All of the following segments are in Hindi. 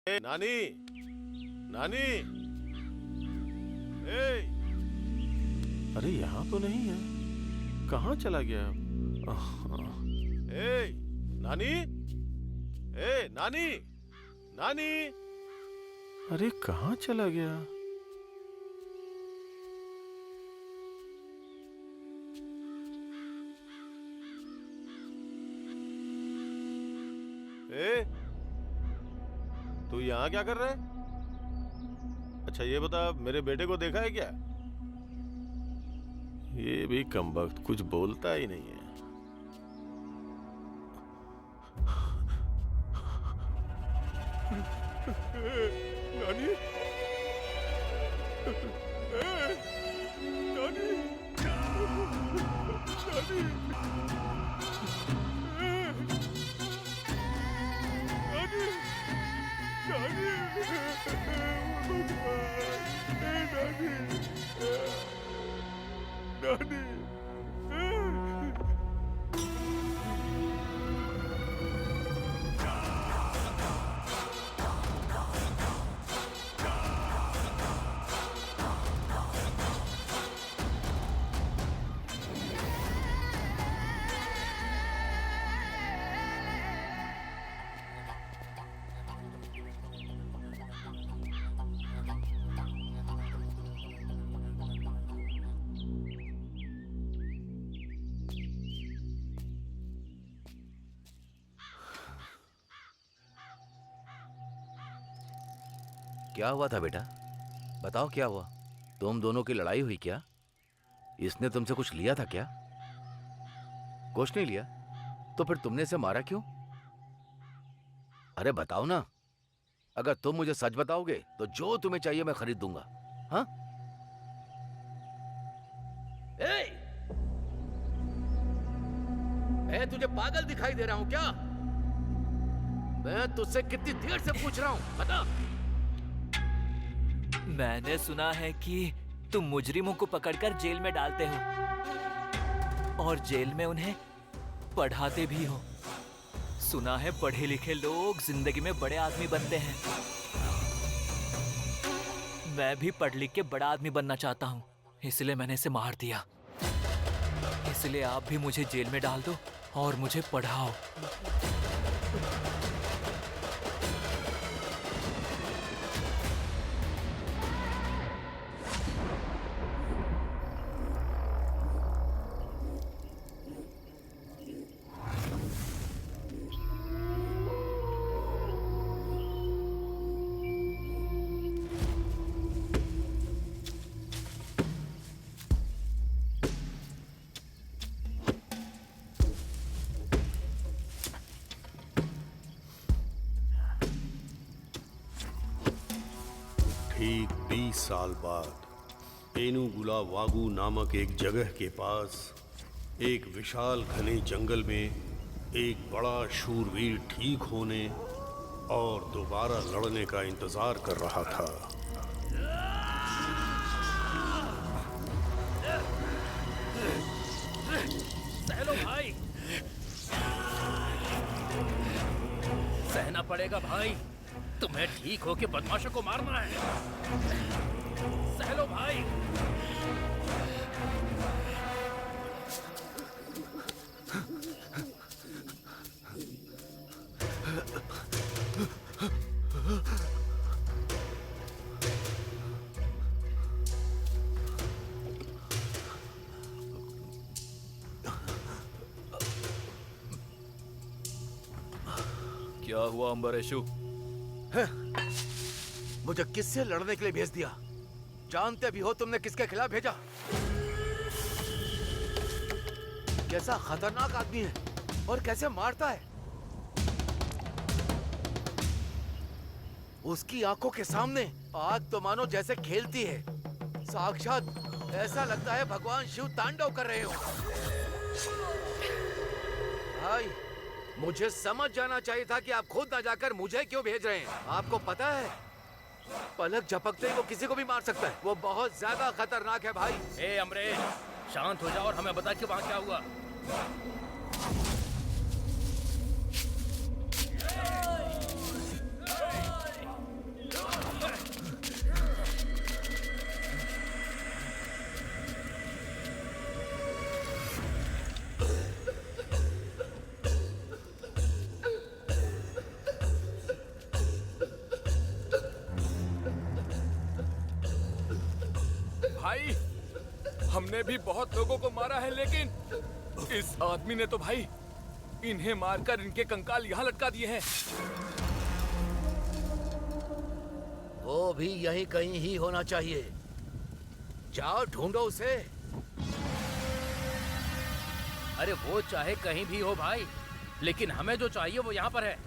नानी, नानी, ए, अरे यहाँ तो नहीं है, कहाँ चला गया? ए, नानी, ए, नानी, नानी, अरे कहाँ चला गया? ए, तू यहाँ क्या कर रहा है? अच्छा ये बता, मेरे बेटे को देखा है क्या? ये भी कमबख्त कुछ बोलता ही नहीं है। नानी, नानी, क्या हुआ था बेटा? बताओ क्या हुआ? तुम दोनों की लड़ाई हुई क्या? इसने तुमसे कुछ लिया था क्या? कुछ नहीं लिया तो फिर तुमने इसे मारा क्यों? अरे बताओ ना। अगर तुम मुझे सच बताओगे तो जो तुम्हें चाहिए मैं खरीद दूंगा। हाँ? मैं तुझे पागल दिखाई दे रहा हूं क्या? मैं तुझसे कितनी देर से पूछ रहा हूं, बता। मैंने सुना है कि तुम मुजरिमों को पकड़कर जेल में डालते हो और जेल में उन्हें पढ़ाते भी हो। सुना है पढ़े लिखे लोग जिंदगी में बड़े आदमी बनते हैं। मैं भी पढ़ लिख के बड़ा आदमी बनना चाहता हूँ, इसलिए मैंने इसे मार दिया। इसलिए आप भी मुझे जेल में डाल दो और मुझे पढ़ाओ। ठीक 20 साल बाद एनुगुला वागू नामक एक जगह के पास एक विशाल घने जंगल में एक बड़ा शूरवीर ठीक होने और दोबारा लड़ने का इंतजार कर रहा था। सहलो भाई, सहना पड़ेगा भाई। तुम्हें ठीक हो के बदमाशों को मारना है। सहलो भाई। क्या हुआ अम्बरेशु? मुझे किससे लड़ने के लिए भेज दिया? जानते भी हो तुमने किसके खिलाफ भेजा? कैसा खतरनाक आदमी है और कैसे मारता है। उसकी आंखों के सामने आग तो मानो जैसे खेलती है। साक्षात ऐसा लगता है भगवान शिव तांडव कर रहे हो। भाई, मुझे समझ जाना चाहिए था कि आप खुद ना जाकर मुझे क्यों भेज रहे हैं। आपको पता है, पलक झपकते ही वो किसी को भी मार सकता है। वो बहुत ज्यादा खतरनाक है भाई। ए अमरेश, शांत हो जाओ और हमें बता कि वहां क्या हुआ। हमने भी बहुत लोगों को मारा है, लेकिन इस आदमी ने तो भाई इन्हें मारकर इनके कंकाल यहाँ लटका दिए हैं। वो भी यहीं कहीं ही होना चाहिए। जाओ ढूंढो उसे। अरे वो चाहे कहीं भी हो भाई, लेकिन हमें जो चाहिए वो यहाँ पर है।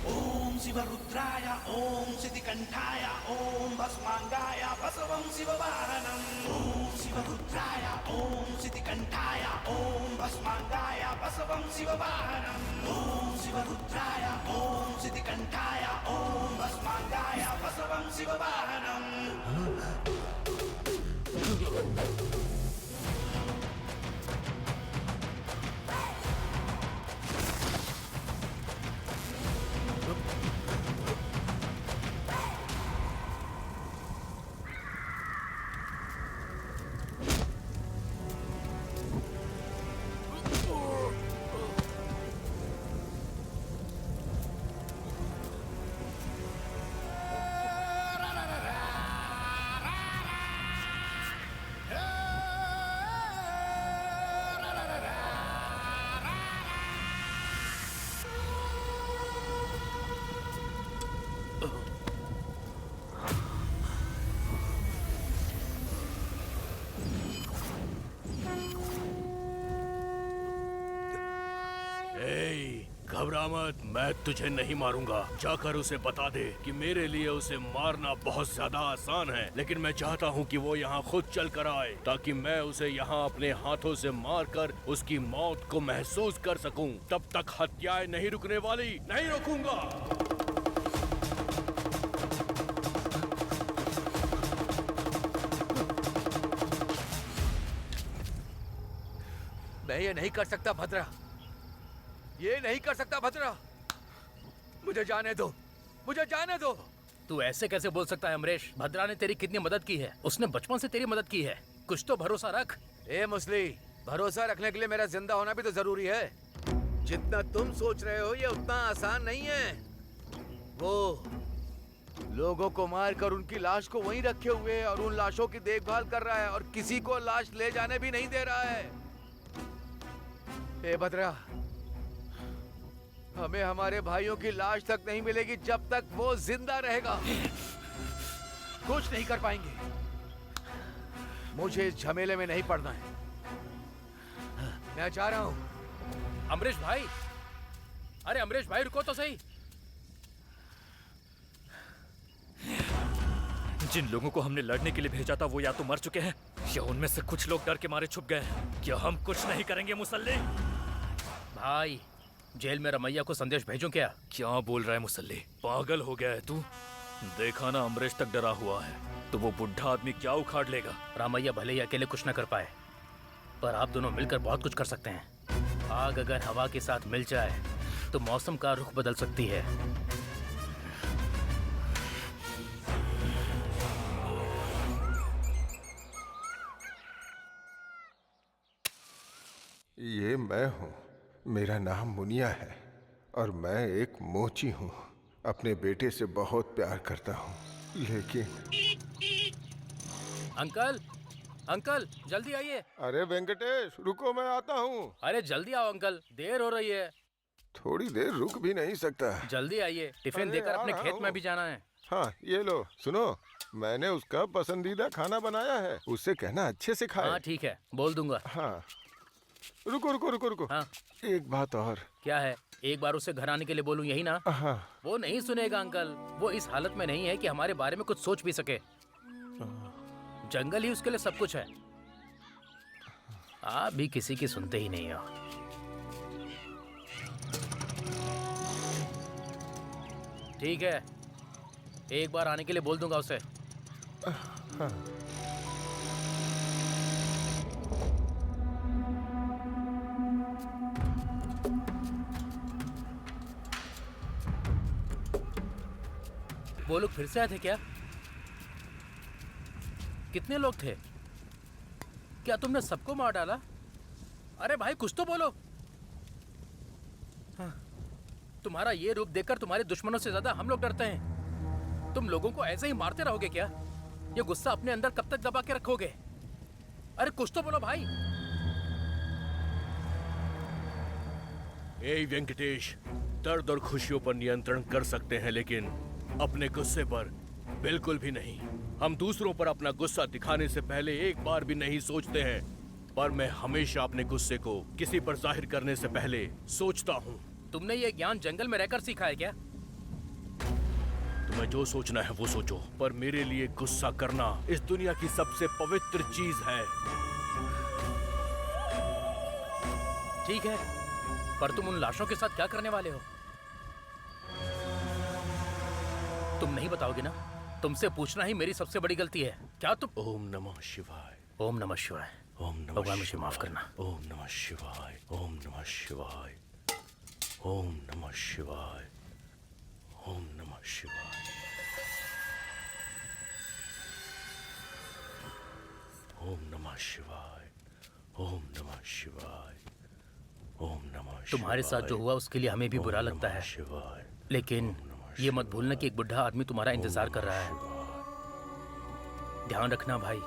ओम शिवरुद्राय ओम सिद्धिकंठाय ओम भस्मांगाय बसवं शिववाहनम्। ओम शिवरुद्राय ओम सिद्धिकंठाय ओम भस्मांगाय बसवं शिववाहनम्। ओम शिवरुद्राय ओम सिद्धिकंठाय ओम भस्मांगाय बसवं शिववाहनम्। घबरा मत, मैं तुझे नहीं मारूंगा। जाकर उसे बता दे कि मेरे लिए उसे मारना बहुत ज्यादा आसान है, लेकिन मैं चाहता हूँ कि वो यहाँ खुद चल कर आए ताकि मैं उसे यहाँ अपने हाथों से मारकर उसकी मौत को महसूस कर सकूं। तब तक हत्याएं नहीं रुकने वाली, नहीं रोकूंगा। मैं ये नहीं कर सकता भद्रा, ये नहीं कर सकता भद्रा। मुझे जाने दो, मुझे जाने दो। तू ऐसे कैसे बोल सकता है अमरेश? भद्रा ने तेरी कितनी मदद की है, उसने बचपन से तेरी मदद की है, कुछ तो भरोसा रख। ए मुसली, भरोसा रखने के लिए मेरा जिंदा होना भी तो जरूरी है। जितना तुम सोच रहे हो ये उतना आसान नहीं है। वो लोगों को मारकर उनकी लाश को वहीं रखे हुए है और उन लाशों की देखभाल कर रहा है और किसी को लाश ले जाने भी नहीं दे रहा है। ए भद्रा, हमें हमारे भाइयों की लाश तक नहीं मिलेगी जब तक वो जिंदा रहेगा। कुछ नहीं कर पाएंगे। मुझे इस झमेले में नहीं पड़ना है। मैं जा रहा हूं। अमरीश भाई, अरे अमरीश भाई रुको तो सही। जिन लोगों को हमने लड़ने के लिए भेजा था वो या तो मर चुके हैं या उनमें से कुछ लोग डर के मारे छुप गए हैं। क्या हम कुछ नहीं करेंगे मुसल्ली? भाई, जेल में रमैया को संदेश भेजूं क्या? क्या बोल रहा है मुसल्ली? पागल हो गया है तू? देखा ना, अमरीश तक डरा हुआ है, तो वो बुढ़ा आदमी क्या उखाड़ लेगा? रामैया भले ही अकेले कुछ न कर पाए, पर आप दोनों मिलकर बहुत कुछ कर सकते हैं। आग अगर हवा के साथ मिल जाए तो मौसम का रुख बदल सकती है। ये मैं हूँ, मेरा नाम मुनिया है और मैं एक मोची हूँ। अपने बेटे से बहुत प्यार करता हूँ, लेकिन अंकल, अंकल जल्दी आइए। अरे वेंकटेश, रुको, मैं आता हूँ। अरे जल्दी आओ अंकल, देर हो रही है। थोड़ी देर रुक भी नहीं सकता। जल्दी आइए, टिफिन अरे देकर आ अपने रहा खेत में हूँ। भी जाना है। हाँ, ये लो, सुनो, मैंने उसका पसंदीदा खाना बनाया है, उससे कहना अच्छे से खाए। हाँ ठीक है, बोल दूंगा। हाँ, रुको रुको रुको रुको। हाँ एक बात और। क्या है? एक बार उसे घर आने के लिए बोलूं, यही ना? हाँ, वो नहीं सुनेगा अंकल, वो इस हालत में नहीं है कि हमारे बारे में कुछ सोच भी सके। जंगल ही उसके लिए सब कुछ है। आप भी किसी की सुनते ही नहीं हो। ठीक है, एक बार आने के लिए बोल दूंगा उसे। वो लोग फिर से आए थे क्या? कितने लोग थे? क्या तुमने सबको मार डाला? अरे भाई कुछ तो बोलो। हाँ, तुम्हारा ये रूप देखकर तुम्हारे दुश्मनों से ज्यादा हम लोग डरते हैं। तुम लोगों को ऐसे ही मारते रहोगे क्या? ये गुस्सा अपने अंदर कब तक दबा के रखोगे? अरे कुछ तो बोलो भाई। ए वेंकटेश, दर्द और खुशियों पर नियंत्रण कर सकते हैं, लेकिन अपने गुस्से पर बिल्कुल भी नहीं। हम दूसरों पर अपना गुस्सा दिखाने से पहले एक बार भी नहीं सोचते हैं, पर मैं हमेशा अपने गुस्से को किसी पर जाहिर करने से पहले सोचता हूँ। तुमने ये ज्ञान जंगल में रहकर सीखा है क्या? तुम्हें जो सोचना है वो सोचो, पर मेरे लिए गुस्सा करना इस दुनिया की सबसे पवित्र चीज है। ठीक है, पर तुम उन लाशों के साथ क्या करने वाले हो? तुम नहीं बताओगे ना? तुमसे पूछना ही मेरी सबसे बड़ी गलती है। क्या तुम? ओम नमः शिवाय। ओम नमः शिवाय। ओम नमः भगवान मुझे शिवाय। माफ करना। ओम नमः शिवाय। ओम नमः शिवाय। ओम नमः शिवाय। ओम नमः शिवाय। ओम नमः शिवाय। ओम नमः शिवाय। ओम नमः शिवाय। तुम्हारे साथ जो हुआ उसके लिए हमें भी बुरा लगता है, शिवाय। लेकिन ये मत भूलना कि एक बुढ़ा आदमी तुम्हारा इंतजार कर रहा है। ध्यान रखना भाई।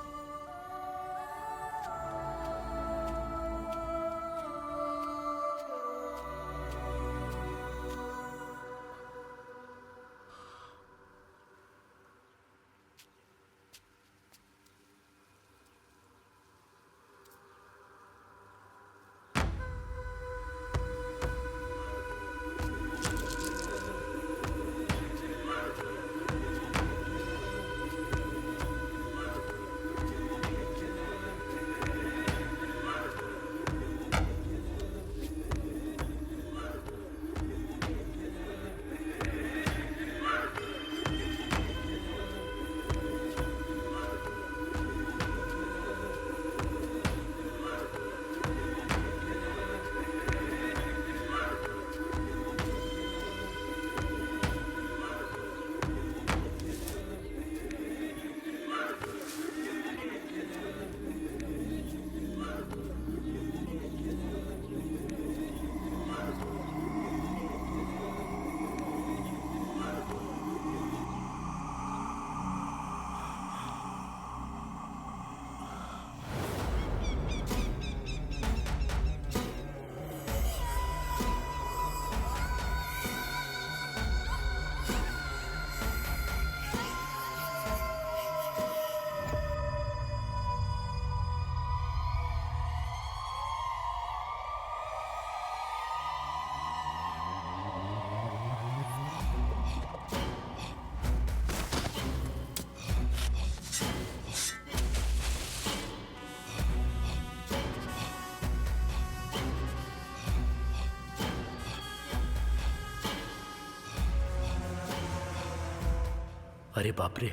अरे बाप रे,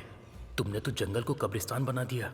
तुमने तो जंगल को कब्रिस्तान बना दिया।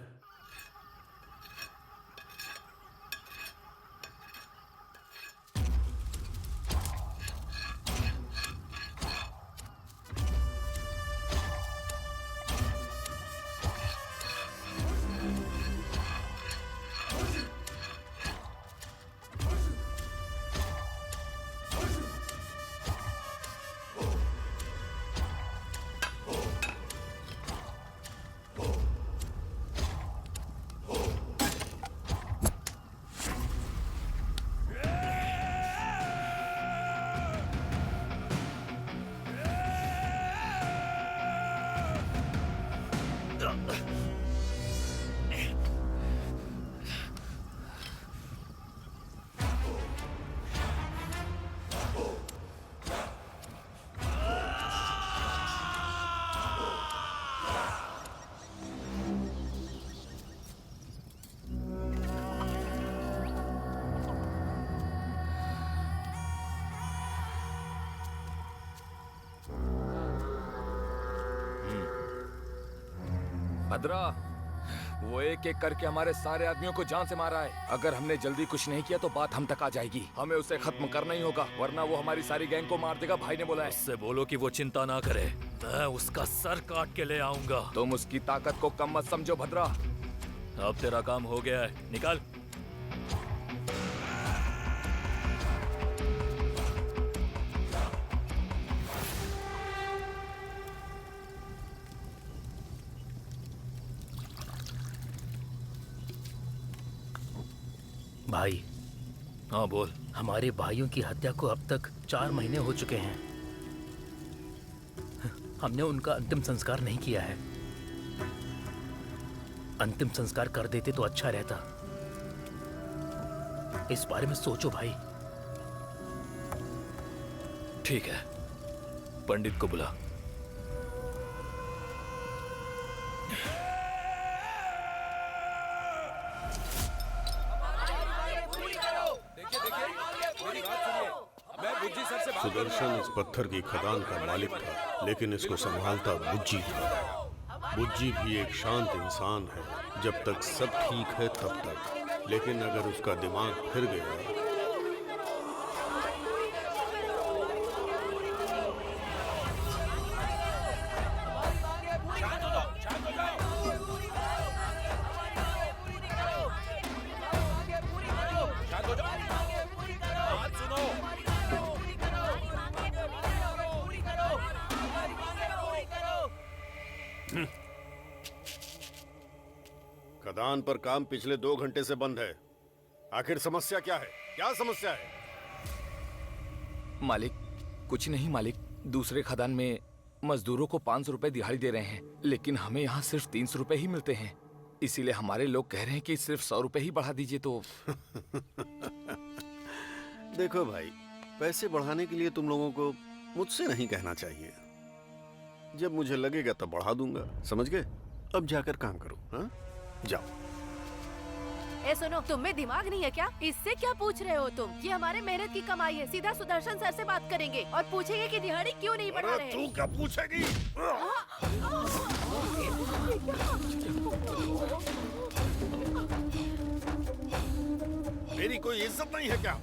भद्रा, वो एक एक करके हमारे सारे आदमियों को जान से मारा है। अगर हमने जल्दी कुछ नहीं किया तो बात हम तक आ जाएगी। हमें उसे खत्म करना ही होगा, वरना वो हमारी सारी गैंग को मार देगा। भाई ने बोला है। उससे बोलो कि वो चिंता ना करे, मैं उसका सर काट के ले आऊंगा। तुम उसकी ताकत को कम मत समझो भद्रा। अब तेरा काम हो गया है, निकाल। भाई, हाँ बोल। हमारे भाइयों की हत्या को अब तक 4 महीने हो चुके हैं। हमने उनका अंतिम संस्कार नहीं किया है। अंतिम संस्कार कर देते तो अच्छा रहता। इस बारे में सोचो भाई। ठीक है, पंडित को बुला। सुदर्शन इस पत्थर की खदान का मालिक था, लेकिन इसको संभालता बुज्जी था। बुज्जी भी एक शांत इंसान है, जब तक सब ठीक है तब तक, लेकिन अगर उसका दिमाग फिर गया खदान पर काम पिछले 2 घंटे से बंद है। आखिर समस्या क्या है? क्या समस्या है? मालिक, कुछ नहीं मालिक। दूसरे खदान में मजदूरों को 500 रुपए दिहाड़ी दे रहे हैं, लेकिन हमें यहाँ सिर्फ 300 रुपए ही मिलते हैं। इसीलिए हमारे लोग कह रहे हैं कि सिर्फ 100 रुपए ही बढ़ा दीजिए तो। देखो भाई, पैसे बढ़ाने के लिए तुम लोगों को मुझसे नहीं कहना चाहिए। जब मुझे लगेगा तब बढ़ा दूंगा, समझ गए? अब जाकर काम करो। हाँ, जाओ। ए सुनो, तुम्हें दिमाग नहीं है क्या? इससे क्या पूछ रहे हो तुम? ये हमारे मेहनत की कमाई है। सीधा सुदर्शन सर से बात करेंगे और पूछेंगे कि दिहाड़ी क्यों नहीं बढ़ा रहे। तू क्या पूछेगी? मेरी कोई इज्जत नहीं है क्या?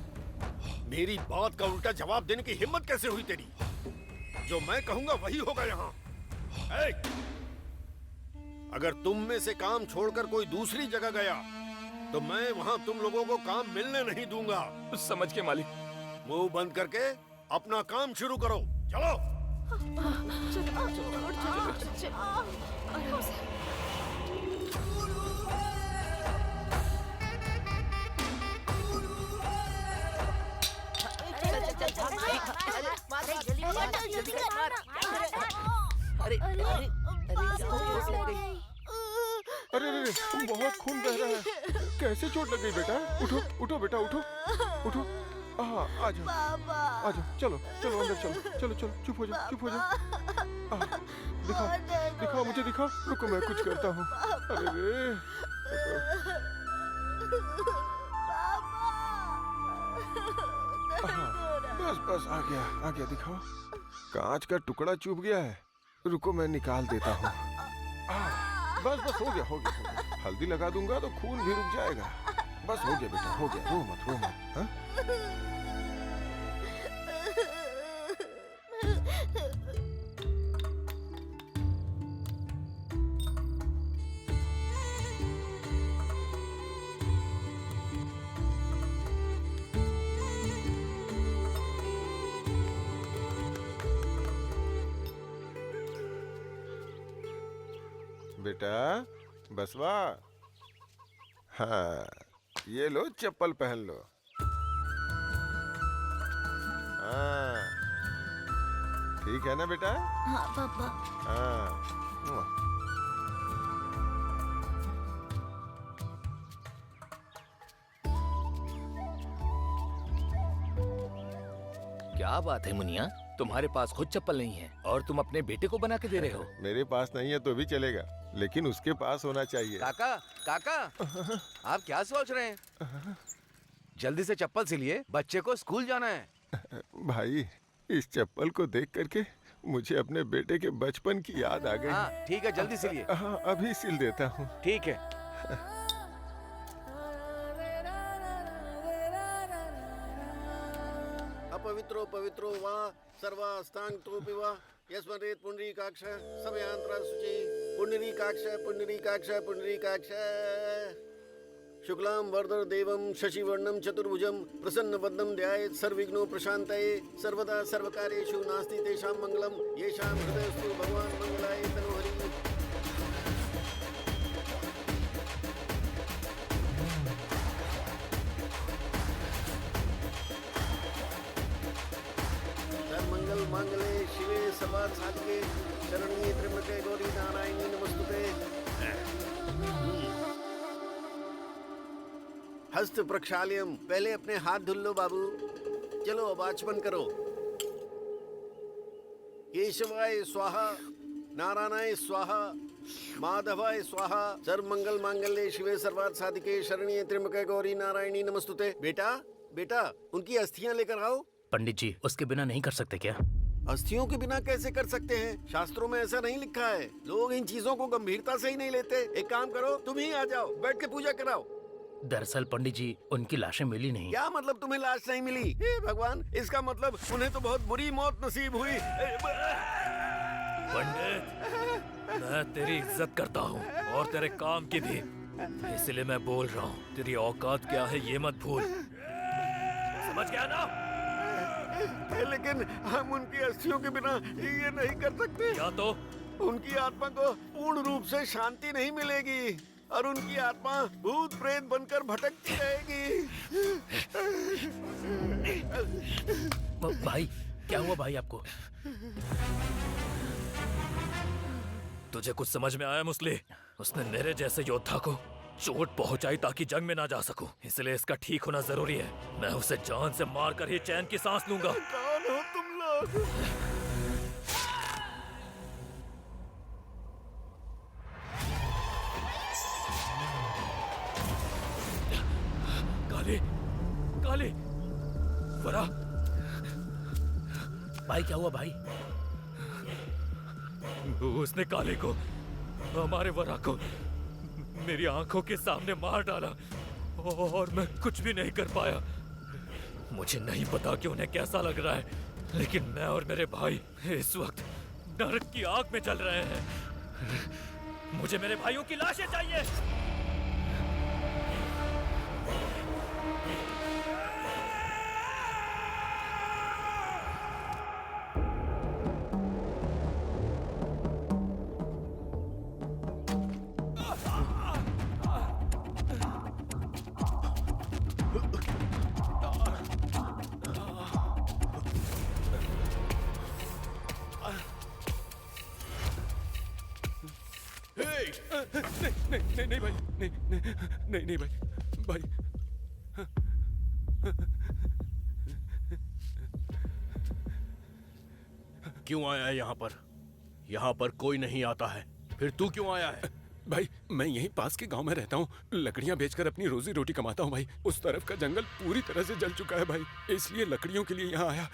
मेरी बात का उल्टा जवाब देने की हिम्मत कैसे हुई तेरी? जो मैं कहूंगा वही होगा यहाँ। अगर तुम में से काम छोड़कर कोई दूसरी जगह गया तो मैं वहां तुम लोगों को काम मिलने नहीं दूंगा। समझ के मालिक। मुंह बंद करके अपना काम शुरू करो। चलो। अरे अरे, बहुत खून बह रहा है। कैसे चोट लग गई बेटा? उठो उठो बेटा, उठो उठो। हाँ, आ जाओ आ जाओ। चलो चलो अंदर चलो। चलो चलो, चुप हो जाओ, चुप हो जाओ। दिखाओ दिखाओ, मुझे दिखाओ। रुको, मैं कुछ करता हूँ। अरे रे, बस बस, आ गया आ गया। दिखाओ, कांच का टुकड़ा चुभ गया है। रुको मैं निकाल देता हूँ। बस बस हो गया हो गया हो गया। हल्दी लगा दूंगा तो खून भी रुक जाएगा। बस हो गया बेटा हो गया, रो मत हाँ? बेटा बसवा, हाँ ये लो चप्पल पहन लो। हाँ ठीक है ना बेटा? हाँ पापा। हाँ क्या बात है मुनिया, तुम्हारे पास खुद चप्पल नहीं है और तुम अपने बेटे को बना के दे रहे हो। मेरे पास नहीं है तो भी चलेगा, लेकिन उसके पास होना चाहिए। काका काका, आप क्या सोच रहे हैं? जल्दी से चप्पल सिलिए, बच्चे को स्कूल जाना है। भाई इस चप्पल को देख करके मुझे अपने बेटे के बचपन की याद आ गई। हाँ ठीक है, जल्दी सिलिए। हाँ अभी सिल देता हूँ। ठीक है। अपवित्रो पवित्रो वा सर्वास्तांगतोऽपि वा यस्मरेत् पुंडरीकाक्ष समयांतरा शुचि पुंडरीकाक्ष पुंडरीकाक्ष पुंडरीकाक्ष शुक्लां वरदर देवं शशिवर्णं चतुर्भुजं प्रसन्नवदनं ध्यायेत् सर्वविघ्नो प्रशान्तये सर्वदा सर्वकार्येषु नास्ति तेषां मङ्गलं येषां हृदयस्तु भगवान् मङ्गलाय तनोहरि। सर्वमंगल मांगल्ये शिवे सर्वार्थ साधिके शरण्ये त्र्यंबके गौरी नारायणी नमस्तुते। हस्त प्रक्षाल्यम, पहले अपने हाथ धुल लो बाबू। चलो अब आचमन करो। केशवाय स्वाहा, नारायणाय स्वाहा, माधवाय स्वाहा, सर्वमंगल मांगल्ये शिवे सर्वार्थ साधिके शरण्ये त्र्यंबके गौरी नारायणी नमस्तुते। बेटा बेटा उनकी अस्थियां लेकर आओ। पंडित जी उसके बिना नहीं कर सकते क्या? अस्थियों के बिना कैसे कर सकते हैं? शास्त्रों में ऐसा नहीं लिखा है। लोग इन चीजों को गंभीरता से ही नहीं लेते। एक काम करो, तुम ही आ जाओ, बैठ के पूजा कराओ। दरअसल पंडित जी उनकी लाशें मिली नहीं। क्या मतलब तुम्हें लाश नहीं मिली? हे भगवान, इसका मतलब उन्हें तो बहुत बुरी मौत नसीब हुई। पंडित, मैं तेरी इज्जत करता हूँ और तेरे काम की भी, इसलिए मैं बोल रहा हूँ तेरी औकात क्या है ये मत भूल, समझ गया ना? लेकिन हम उनकी अस्थियों के बिना ये नहीं कर सकते। या तो उनकी आत्मा को पूर्ण रूप से शांति नहीं मिलेगी और उनकी आत्मा भूत प्रेत बनकर भटकती रहेगी। भाई क्या हुआ भाई आपको? तुझे कुछ समझ में आया मुस्लिम? उसने मेरे जैसे योद्धा को चोट पहुंचाई ताकि जंग में ना जा सकूं, इसलिए इसका ठीक होना जरूरी है। मैं उसे जान से मार कर ही चैन की सांस लूंगा। कौन हो तुम लोग? काली, काली, वरा। भाई क्या हुआ भाई? उसने काली को, हमारे वरा को मेरी आंखों के सामने मार डाला और मैं कुछ भी नहीं कर पाया। मुझे नहीं पता कि उन्हें कैसा लग रहा है, लेकिन मैं और मेरे भाई इस वक्त नरक की आग में जल रहे हैं। मुझे मेरे भाइयों की लाशें चाहिए। नहीं भाई, नहीं भाई। क्यों आया है यहाँ पर? यहाँ पर कोई नहीं आता है, फिर तू क्यों आया है? भाई मैं यहीं पास के गांव में रहता हूँ, लकड़ियाँ बेचकर अपनी रोजी रोटी कमाता हूँ भाई। उस तरफ का जंगल पूरी तरह से जल चुका है भाई, इसलिए लकड़ियों के लिए यहाँ आया।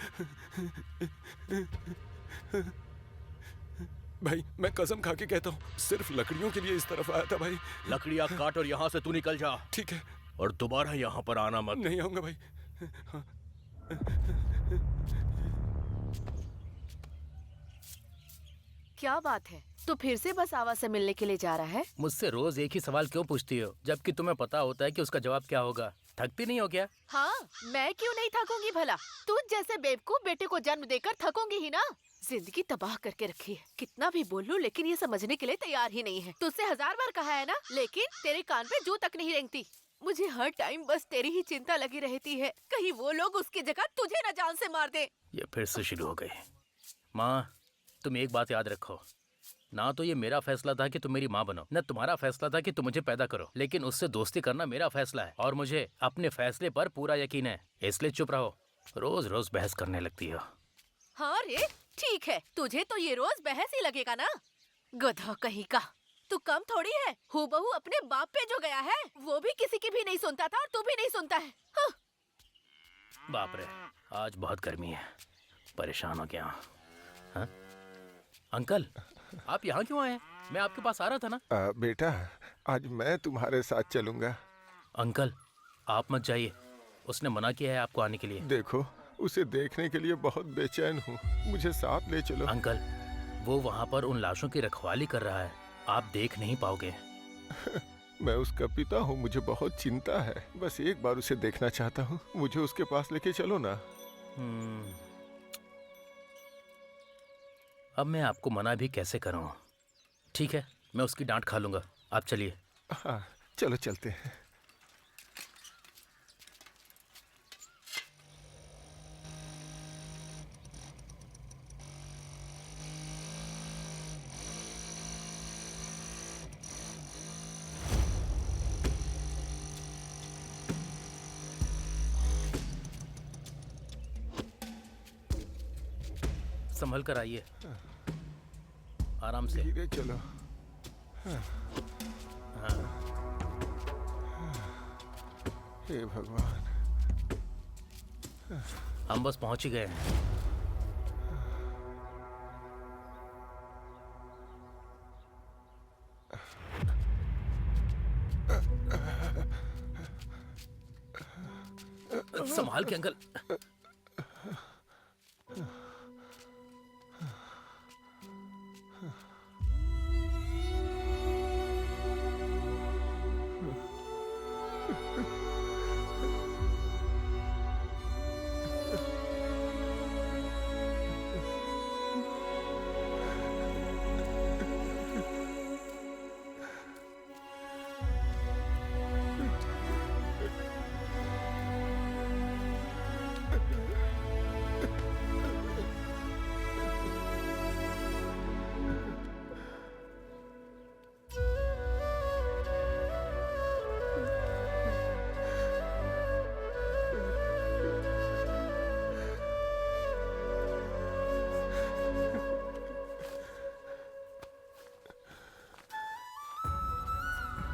भाई मैं कसम खा के कहता हूँ, सिर्फ लकड़ियों के लिए इस तरफ आया था भाई। लकड़ियां काट और यहाँ से तू निकल जा ठीक है। और दोबारा यहाँ पर आना मत। नहीं आऊंगा भाई। क्या बात है, तू फिर से बस आवाज से मिलने के लिए जा रहा है? मुझसे रोज एक ही सवाल क्यों पूछती हो, जबकि तुम्हें पता होता है कि उसका जवाब क्या होगा? थकती नहीं हो क्या? हाँ, मैं क्यों नहीं थकूंगी भला? तू जैसे बेवकूफ बेटे को जन्म देकर थकूंगी ही ना। जिंदगी तबाह करके रखी है। कितना भी बोल लूं, लेकिन ये समझने के लिए तैयार ही नहीं है। तुझसे 1000 बार कहा है ना, लेकिन तेरे कान पे जू तक नहीं रेंगती। मुझे हर टाइम बस तेरी ही चिंता लगी रहती है, कहीं वो लोग उसकी जगह तुझे न जान से मार दे। ये फिर से शुरू हो गई। माँ, तुम एक बात याद रखो, ना तो ये मेरा फैसला था कि तुम मेरी माँ बनो, न तुम्हारा फैसला था कि तुम मुझे पैदा करो, लेकिन उससे दोस्ती करना मेरा फैसला है और मुझे अपने फैसले पर पूरा यकीन है, इसलिए चुप रहो। रोज रोज बहस करने लगती हो। हाँ रे, ठीक है, तुझे तो ये रोज बहस ही लगेगा ना, गधा कहीं का। तू कम थोड़ी है, हूबहू अपने बाप पे जो गया है, वो भी किसी की भी नहीं सुनता था और तू भी नहीं सुनता है। हाँ। बाप रे, आज बहुत गर्मी है, परेशान हो गया। हाँ? अंकल, आप यहाँ क्यों आए? मैं आपके पास आ रहा था ना। बेटा, आज मैं तुम्हारे साथ चलूंगा। अंकल, आप मत जाइए, उसने मना किया है आपको आने के लिए। देखो, उसे देखने के लिए बहुत बेचैन हूँ, मुझे साथ ले चलो। अंकल, वो वहाँ पर उन लाशों की रखवाली कर रहा है, आप देख नहीं पाओगे। मैं उसका पिता हूँ, मुझे बहुत चिंता है, बस एक बार उसे देखना चाहता हूँ, मुझे उसके पास लेके चलो ना। अब मैं आपको मना भी कैसे करूँ? ठीक है, मैं उसकी डांट खा लूंगा, आप चलिए। हाँ, चलो चलते हैं। संभल कर आइए, आराम से। धीरे चलो। हे भगवान। हम बस पहुंच ही गए हैं। संभाल के अंकल।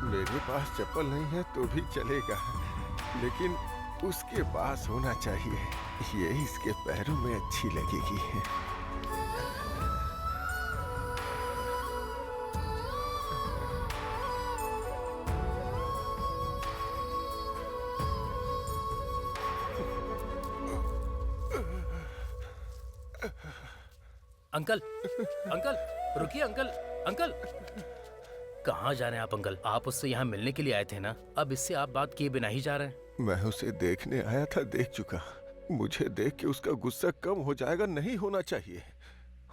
मेरे पास चप्पल नहीं है तो भी चलेगा, लेकिन उसके पास होना चाहिए, ये इसके पैरों में अच्छी लगेगी। अंकल, अंकल, रुकिए अंकल, अंकल। कहाँ जा रहे हैं आप अंकल? आप उससे यहाँ मिलने के लिए आए थे ना, अब इससे आप बात किए बिना ही जा रहे हैं। मैं उसे देखने आया था, देख चुका, मुझे देख के उसका गुस्सा कम हो जाएगा, नहीं होना चाहिए।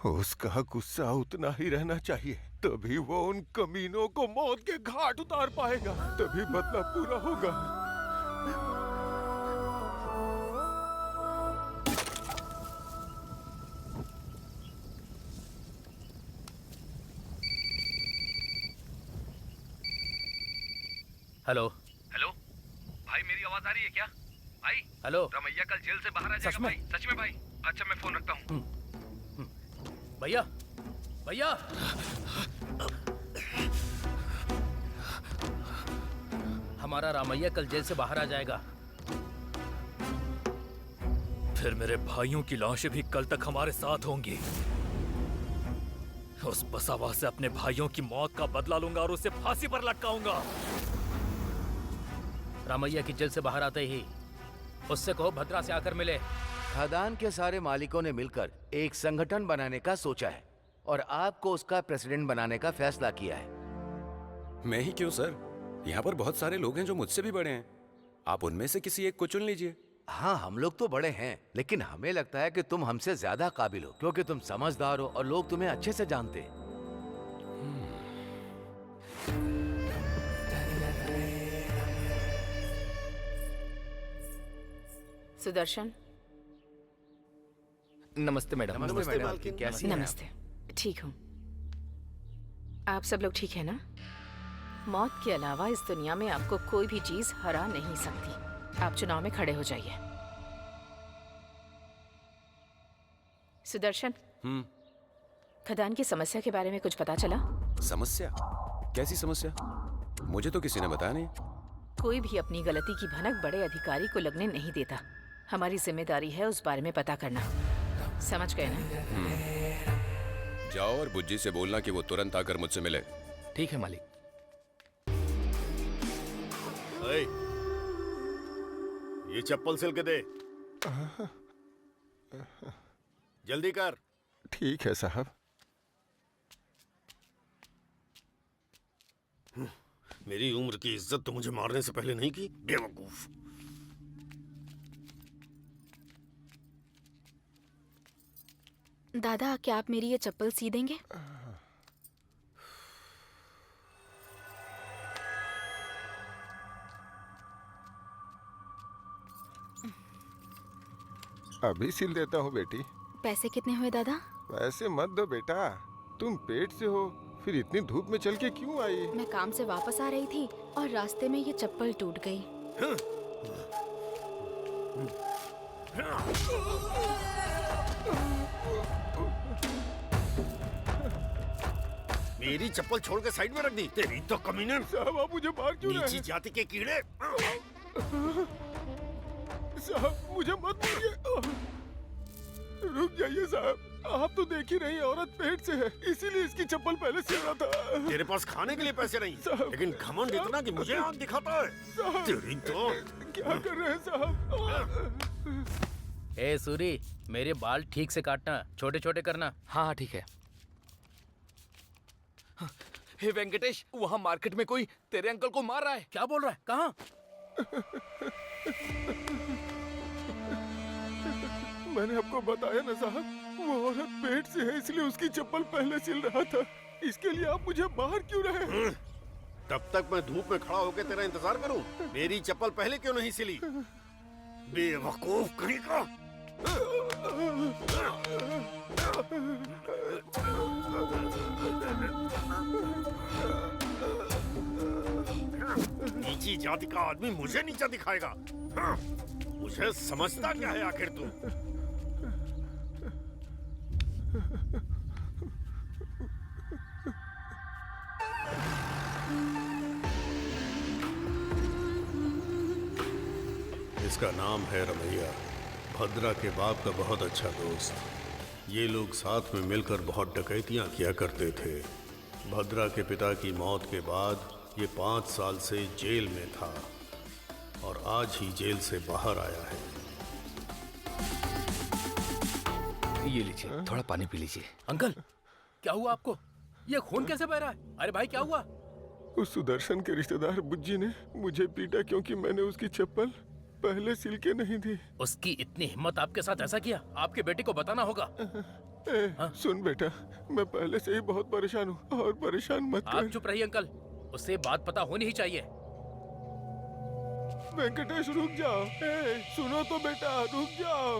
उसका गुस्सा उतना ही रहना चाहिए, तभी वो उन कमीनों को मौत के घाट उतार पाएगा, तभी बदला पूरा होगा। हेलो हेलो भाई, मेरी आवाज आ रही है क्या भाई? हेलो रमैया कल जेल से बाहर आ सच जाएगा में? भाई, सच में भाई। अच्छा मैं फोन रखता हूँ। भैया, भैया, हमारा रामैया कल जेल से बाहर आ जाएगा। फिर मेरे भाइयों की लाशें भी कल तक हमारे साथ होंगी। उस बसावा से अपने भाइयों की मौत का बदला लूंगा और उसे फांसी पर लटकाऊंगा। रामैया की जेल से बाहर आते ही उससे कहो भद्रा से आकर मिले। खदान के सारे मालिकों ने मिलकर एक संगठन बनाने का सोचा है और आपको उसका प्रेसिडेंट बनाने का फैसला किया है। मैं ही क्यों सर? यहाँ पर बहुत सारे लोग हैं जो मुझसे भी बड़े हैं। आप उनमें से किसी एक को चुन लीजिए। हाँ, हम लोग तो बड़े हैं, लेकिन हमें लगता है कि तुम हमसे ज्यादा काबिल हो, क्योंकि तुम समझदार हो और लोग तुम्हें अच्छे से जानते हैं। सुदर्शन, नमस्ते मैडम। नमस्ते मैडम, कैसी हैं आप? नमस्ते। ठीक हूँ। आप सब लोग ठीक है ना? मौत के अलावा इस दुनिया में आपको कोई भी चीज हरा नहीं सकती। आप चुनाव में खड़े हो जाइए। सुदर्शन, खदान की समस्या के बारे में कुछ पता चला? समस्या? कैसी समस्या? मुझे तो किसी ने बताया नहीं। कोई भी अपनी गलती की भनक बड़े अधिकारी को लगने नहीं देता। हमारी जिम्मेदारी है उस बारे में पता करना। समझ गए ना? जाओ और बुज्जी से बोलना कि वो तुरंत आकर मुझसे मिले। ठीक है मालिक। ए, ये चप्पल सिल के दे। जल्दी कर। ठीक है साहब। मेरी उम्र की इज्जत तो मुझे मारने से पहले नहीं की, बेवकूफ। दादा, क्या आप मेरी ये चप्पल सी देंगे? अभी सिल देता हूँ बेटी। पैसे कितने हुए दादा? ऐसे मत दो बेटा, तुम पेट से हो, फिर इतनी धूप में चल के क्यों आई? मैं काम से वापस आ रही थी और रास्ते में ये चप्पल टूट गई। मेरी चप्पल छोड़ के साइड में रख दी। तेरी तो कमीने। साहब आप मुझे मार क्यों रहे नीची हैं? जाति के कीड़े। साहब मुझे मत मारिए। रुक जाइए साहब, आप तो देख ही रही औरत पेट से है, इसीलिए इसकी चप्पल पहले सिल रहा था। तेरे पास खाने के लिए पैसे नहीं, लेकिन घमंड इतना कि मुझे आंख दिखाता है। तेरी तो। क्या कर रहे हैं साहब? ए सूरी, मेरे बाल ठीक से काटना, छोटे छोटे करना। हाँ हाँ ठीक है। हे वेंकटेश, वहाँ मार्केट में कोई तेरे अंकल को मार रहा है। क्या बोल रहा है? कहाँ? मैंने आपको बताया ना साहब, वो औरत पेट से है, इसलिए उसकी चप्पल पहले सिल रहा था। इसके लिए आप मुझे मार क्यों रहे हैं? तब तक मैं धूप में खड़ा होकर तेरा इंतजार करूं? मेरी चप्पल पहले क्यों नहीं सिली? बेवकूफ कहीं का। नीची जाति का आदमी मुझे नीचा दिखाएगा। हाँ, मुझे समझता क्या है आखिर तू? इसका नाम है रमैया, भद्रा के बाप का बहुत अच्छा दोस्त। ये लोग साथ में मिलकर बहुत डकैतियां किया करते थे। भद्रा के पिता की मौत के बाद ये 5 साल से जेल में था और आज ही जेल से बाहर आया है। ये लीजिए, थोड़ा पानी पी लीजिए। अंकल, क्या हुआ आपको? ये खून कैसे बह रहा है? अरे भाई क्या हुआ? उस सुदर्शन के रिश्तेदार बुज्जी ने मुझे पीटा क्योंकि मैंने उसकी चप्पल पहले सिल के नहीं दी। उसकी इतनी हिम्मत आपके साथ ऐसा किया? आपके बेटे को बताना होगा। सुन बेटा, मैं पहले से ही बहुत परेशान हूँ और परेशान मत आप कर। चुप रहिए अंकल, उससे बात पता होनी ही चाहिए। वेंकटेश रुक जाओ। सुनो तो बेटा, रुक जाओ।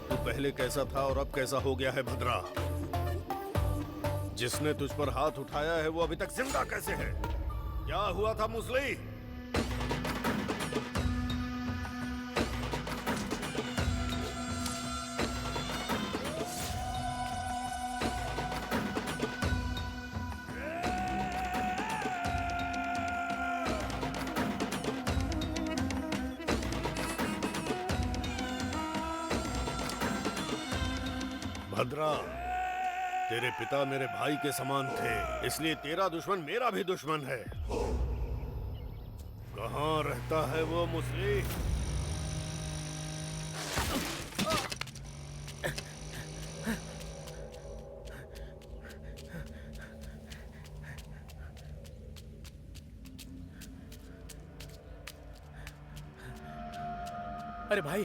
तू पहले कैसा था और अब कैसा हो गया है भद्रा? जिसने तुझ पर हाथ उठाया है वो अभी तक जिंदा कैसे है? क्या हुआ था मुसली? भद्रा, तेरे पिता मेरे भाई के समान थे, इसलिए तेरा दुश्मन मेरा भी दुश्मन है। कहाँ रहता है वो मुसली? अरे भाई,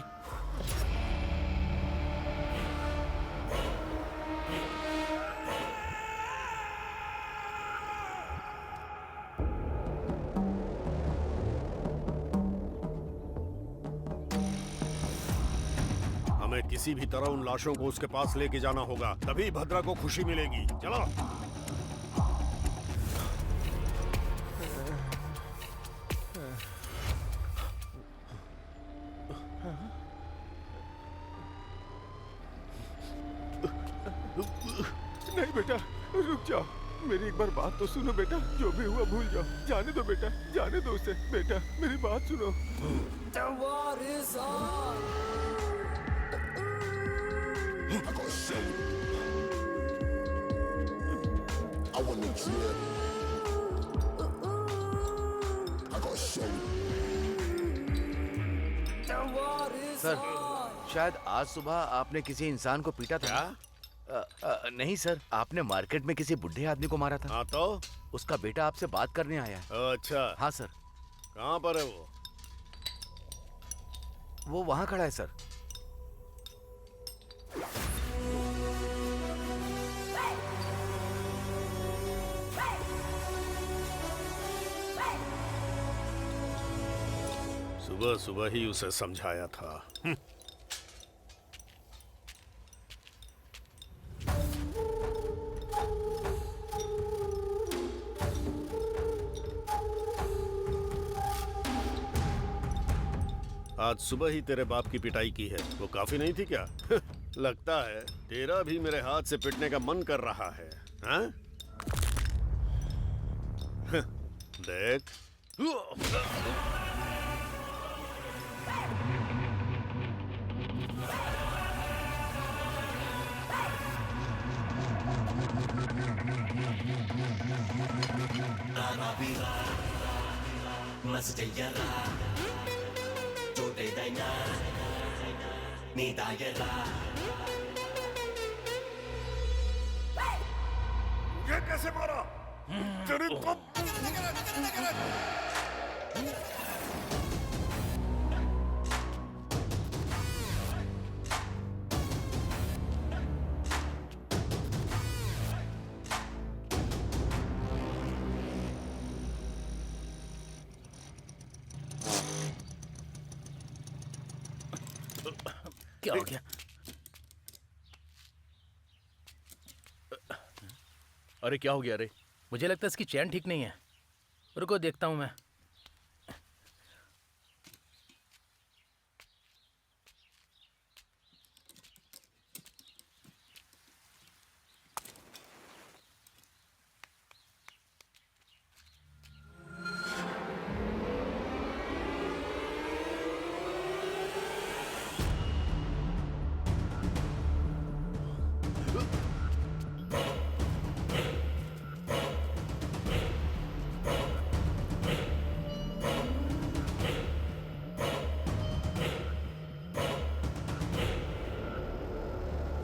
हमें किसी भी तरह उन लाशों को उसके पास लेके जाना होगा, तभी भद्रा को खुशी मिलेगी। चलो। नहीं बेटा, रुक जाओ। मेरी एक बार बात तो सुनो बेटा। जो भी हुआ भूल जाओ। जाने दो बेटा, जाने दो उसे। बेटा मेरी बात सुनो। सर, शायद आज सुबह आपने किसी इंसान को पीटा था। नहीं सर, आपने मार्केट में किसी बुढ़े आदमी को मारा था। हाँ तो? उसका बेटा आपसे बात करने आया है। अच्छा। हाँ सर। कहाँ पर है वो? वो वहाँ खड़ा है सर। सुबह सुबह ही उसे समझाया था। आज सुबह ही तेरे बाप की पिटाई की है, वो काफी नहीं थी क्या? लगता है तेरा भी मेरे हाथ से पिटने का मन कर रहा है, हाँ? देख। ये कैसे मारा? तेरी तो... क्या हो गया? अरे क्या हो गया? अरे मुझे लगता है इसकी चैन ठीक नहीं है। रुको देखता हूं मैं।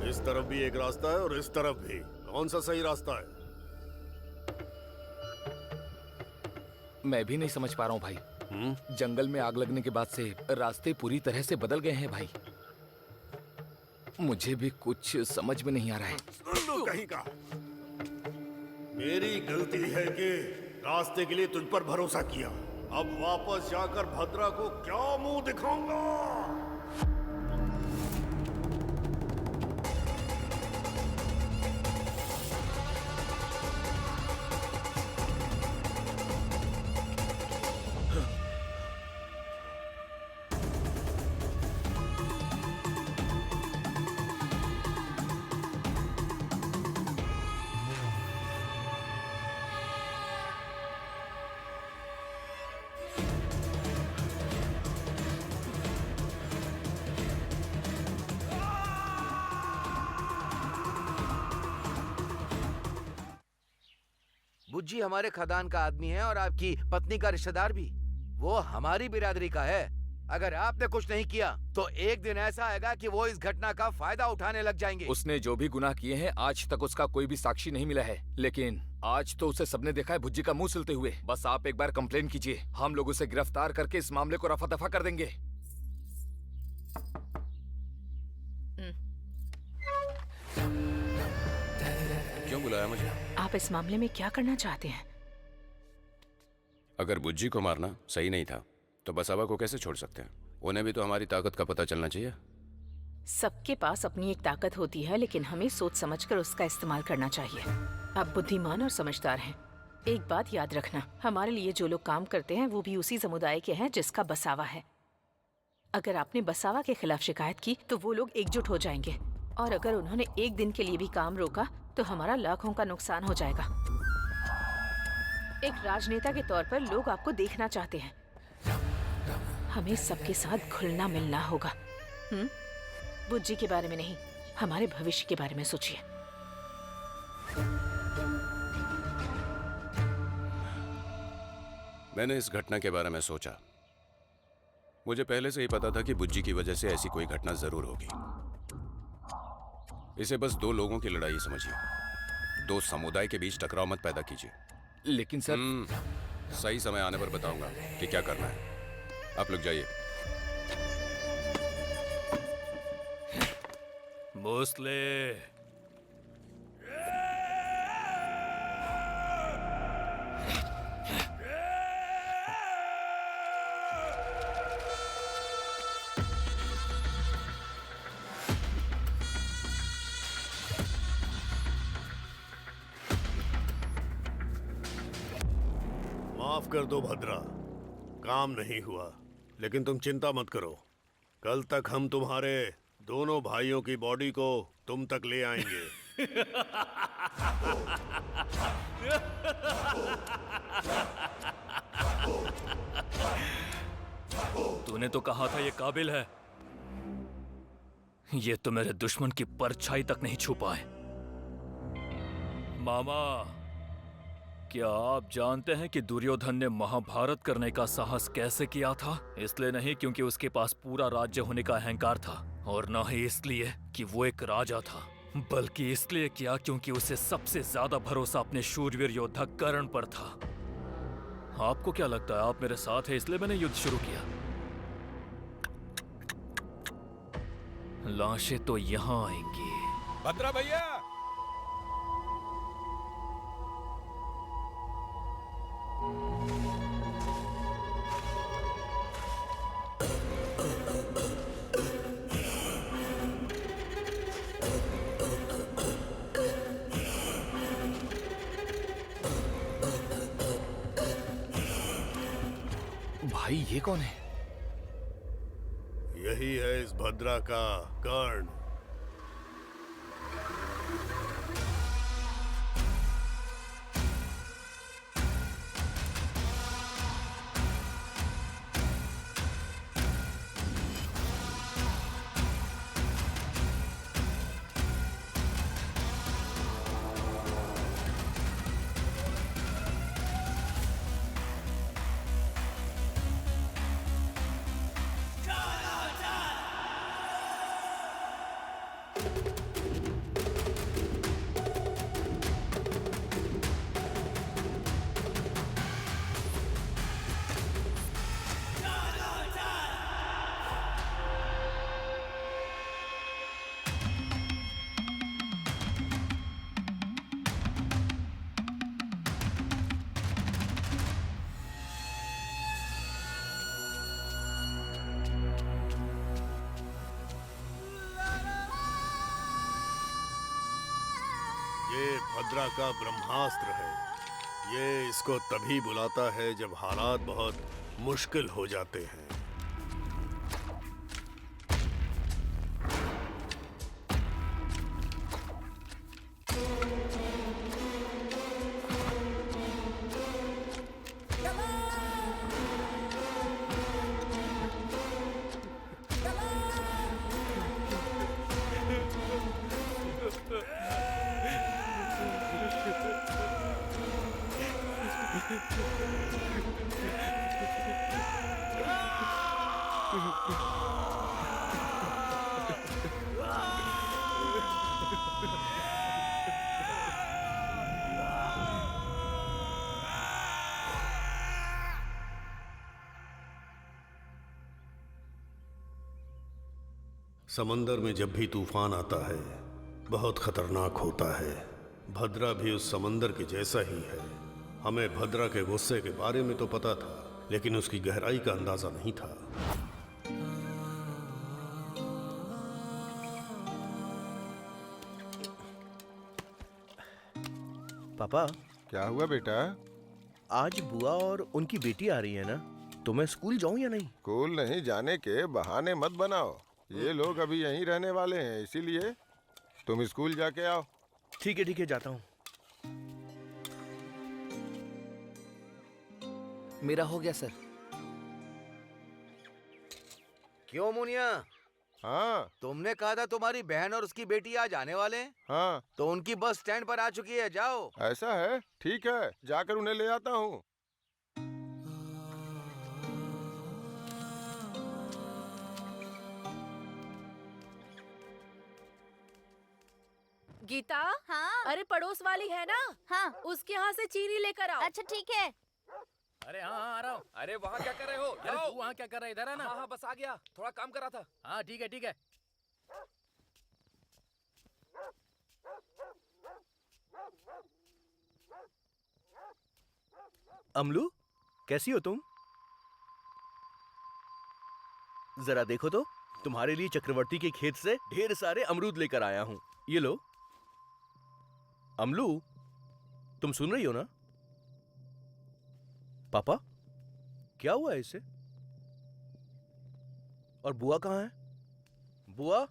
इस तरफ भी एक रास्ता है और इस तरफ भी। कौन सा सही रास्ता है? मैं भी नहीं समझ पा रहा हूँ भाई। जंगल में आग लगने के बाद से रास्ते पूरी तरह से बदल गए हैं भाई। मुझे भी कुछ समझ में नहीं आ रहा है। कहीं का मेरी गलती है कि रास्ते के लिए तुझ पर भरोसा किया। अब वापस जाकर भद्रा को क्या मुंह दिखाऊंगा? बुज्जी हमारे खदान का आदमी है और आपकी पत्नी का रिश्तेदार भी। वो हमारी बिरादरी का है। अगर आपने कुछ नहीं किया तो एक दिन ऐसा आएगा कि वो इस घटना का फायदा उठाने लग जाएंगे। उसने जो भी गुनाह किए हैं आज तक उसका कोई भी साक्षी नहीं मिला है, लेकिन आज तो उसे सबने देखा है भुज्जी का मुंह सिलते हुए। बस आप एक बार कंप्लेन कीजिए, हम लोग उसे गिरफ्तार करके इस मामले को रफा दफा कर देंगे। क्यों बुलाया मुझे? आप इस मामले में क्या करना चाहते हैं? अगर बुज्जी को मारना सही नहीं था तो बसावा को कैसे छोड़ सकते हैं? उन्हें भी तो हमारी ताकत का पता चलना चाहिए। सबके पास अपनी एक ताकत होती है, लेकिन हमें सोच समझकर उसका इस्तेमाल करना चाहिए। आप बुद्धिमान और समझदार हैं। एक बात याद रखना, हमारे लिए जो लोग काम करते हैं वो भी उसी समुदाय के हैं जिसका बसावा है। अगर आपने बसावा के खिलाफ शिकायत की तो वो लोग एकजुट हो जाएंगे, और अगर उन्होंने एक दिन के लिए भी काम रोका तो हमारा लाखों का नुकसान हो जाएगा। एक राजनेता के तौर पर लोग आपको देखना चाहते हैं। हमें सबके साथ घुलना मिलना होगा। बुज्जी के बारे में नहीं, हमारे भविष्य के बारे में सोचिए। मैंने इस घटना के बारे में सोचा। मुझे पहले से ही पता था कि बुज्जी की वजह से ऐसी कोई घटना जरूर होगी। इसे बस दो लोगों की लड़ाई समझिए, दो समुदाय के बीच टकराव मत पैदा कीजिए। लेकिन सर सही समय आने पर बताऊंगा कि क्या करना है। आप लोग जाइए। भोसले, माफ कर दो भद्रा, काम नहीं हुआ, लेकिन तुम चिंता मत करो। कल तक हम तुम्हारे दोनों भाइयों की बॉडी को तुम तक ले आएंगे। तूने तो कहा था ये काबिल है। ये तो मेरे दुश्मन की परछाई तक नहीं छू पाए। मामा, क्या आप जानते हैं कि दुर्योधन ने महाभारत करने का साहस कैसे किया था? इसलिए नहीं क्योंकि उसके पास पूरा राज्य होने का अहंकार था, और न ही इसलिए कि वो एक राजा था, बल्कि इसलिए किया क्योंकि उसे सबसे ज्यादा भरोसा अपने शूरवीर योद्धा कर्ण पर था। आपको क्या लगता है आप मेरे साथ हैं इसलिए मैंने युद्ध शुरू किया? लाशें तो यहां आएंगी। भद्रा भैया, भाई ये कौन है? यही है इस भद्रा का कर्ण। ये भद्रा का ब्रह्मास्त्र है। ये इसको तभी बुलाता है जब हालात बहुत मुश्किल हो जाते हैं। समंदर में जब भी तूफान आता है बहुत खतरनाक होता है। भद्रा भी उस समंदर के जैसा ही है। हमें भद्रा के गुस्से के बारे में तो पता था, लेकिन उसकी गहराई का अंदाजा नहीं था। पापा, क्या हुआ बेटा? आज बुआ और उनकी बेटी आ रही है ना, तो मैं स्कूल जाऊं या नहीं? स्कूल नहीं जाने के बहाने मत बनाओ। ये लोग अभी यहीं रहने वाले हैं, इसीलिए तुम स्कूल जाके आओ। ठीक है, जाता हूँ। मेरा हो गया सर। क्यों मुनिया? हाँ तुमने कहा था तुम्हारी बहन और उसकी बेटी आज आने वाले हैं। हाँ, तो उनकी बस स्टैंड पर आ चुकी है, जाओ। ऐसा है, ठीक है, जाकर उन्हें ले आता हूँ। गीता, हाँ अरे पड़ोस वाली है ना, हाँ उसके यहाँ से चीनी लेकर आओ। अच्छा ठीक है। अरे हाँ आ रहा हूँ। अरे वहाँ क्या कर रहे हो? अरे तू वहाँ क्या कर रहा है? इधर है ना। हाँ बस आ गया, थोड़ा काम कर रहा था। हाँ ठीक है। अमलू, कैसी हो तुम? जरा देखो तो, तुम्हारे लिए चक्रवर्ती के खेत से ढेर सारे अमरूद लेकर आया हूँ। ये लो। अमलू, तुम सुन रही हो ना? पापा, क्या हुआ है इसे? और बुआ कहाँ है? बुआ,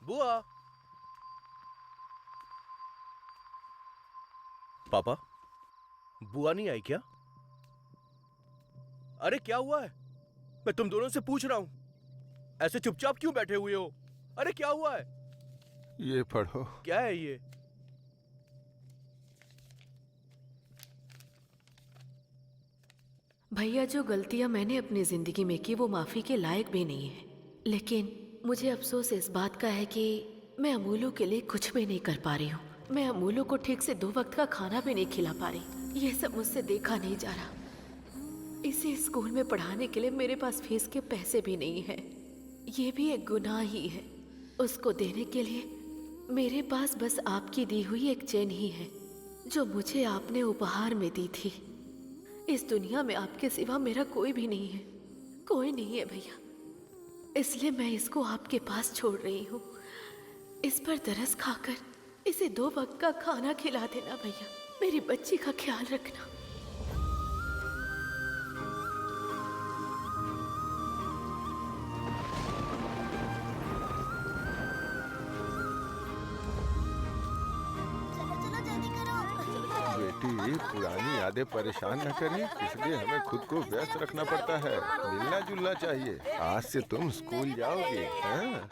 बुआ। पापा, बुआ नहीं आई क्या? अरे क्या हुआ है? मैं तुम दोनों से पूछ रहा हूं। ऐसे चुपचाप क्यों बैठे हुए हो? अरे क्या हुआ है? ये पढ़ो। क्या है ये? भैया, जो गलतियां मैंने अपनी जिंदगी में की वो माफी के लायक भी नहीं है, लेकिन मुझे अफसोस इस बात का है कि मैं अमूलू के लिए कुछ भी नहीं कर पा रही हूँ। मैं अमूलू को ठीक से 2 वक्त का खाना भी नहीं खिला पा रही। ये सब मुझसे देखा नहीं जा रहा। इसे स्कूल में पढ़ाने के लिए मेरे पास फीस के पैसे भी नहीं है। ये भी एक गुनाह ही है। उसको देने के लिए मेरे पास बस आपकी दी हुई एक चेन ही है, जो मुझे आपने उपहार में दी थी। इस दुनिया में आपके सिवा मेरा कोई भी नहीं है, कोई नहीं है भैया। इसलिए मैं इसको आपके पास छोड़ रही हूँ। इस पर तरस खाकर इसे 2 वक्त का खाना खिला देना भैया। मेरी बच्ची का ख्याल रखना। चलो जल्दी करो। बेटी, पुरानी यादें परेशान न करें, इसलिए हमें खुद को व्यस्त रखना पड़ता है। मिलना जुलना चाहिए। आज से तुम स्कूल जाओगे, हाँ?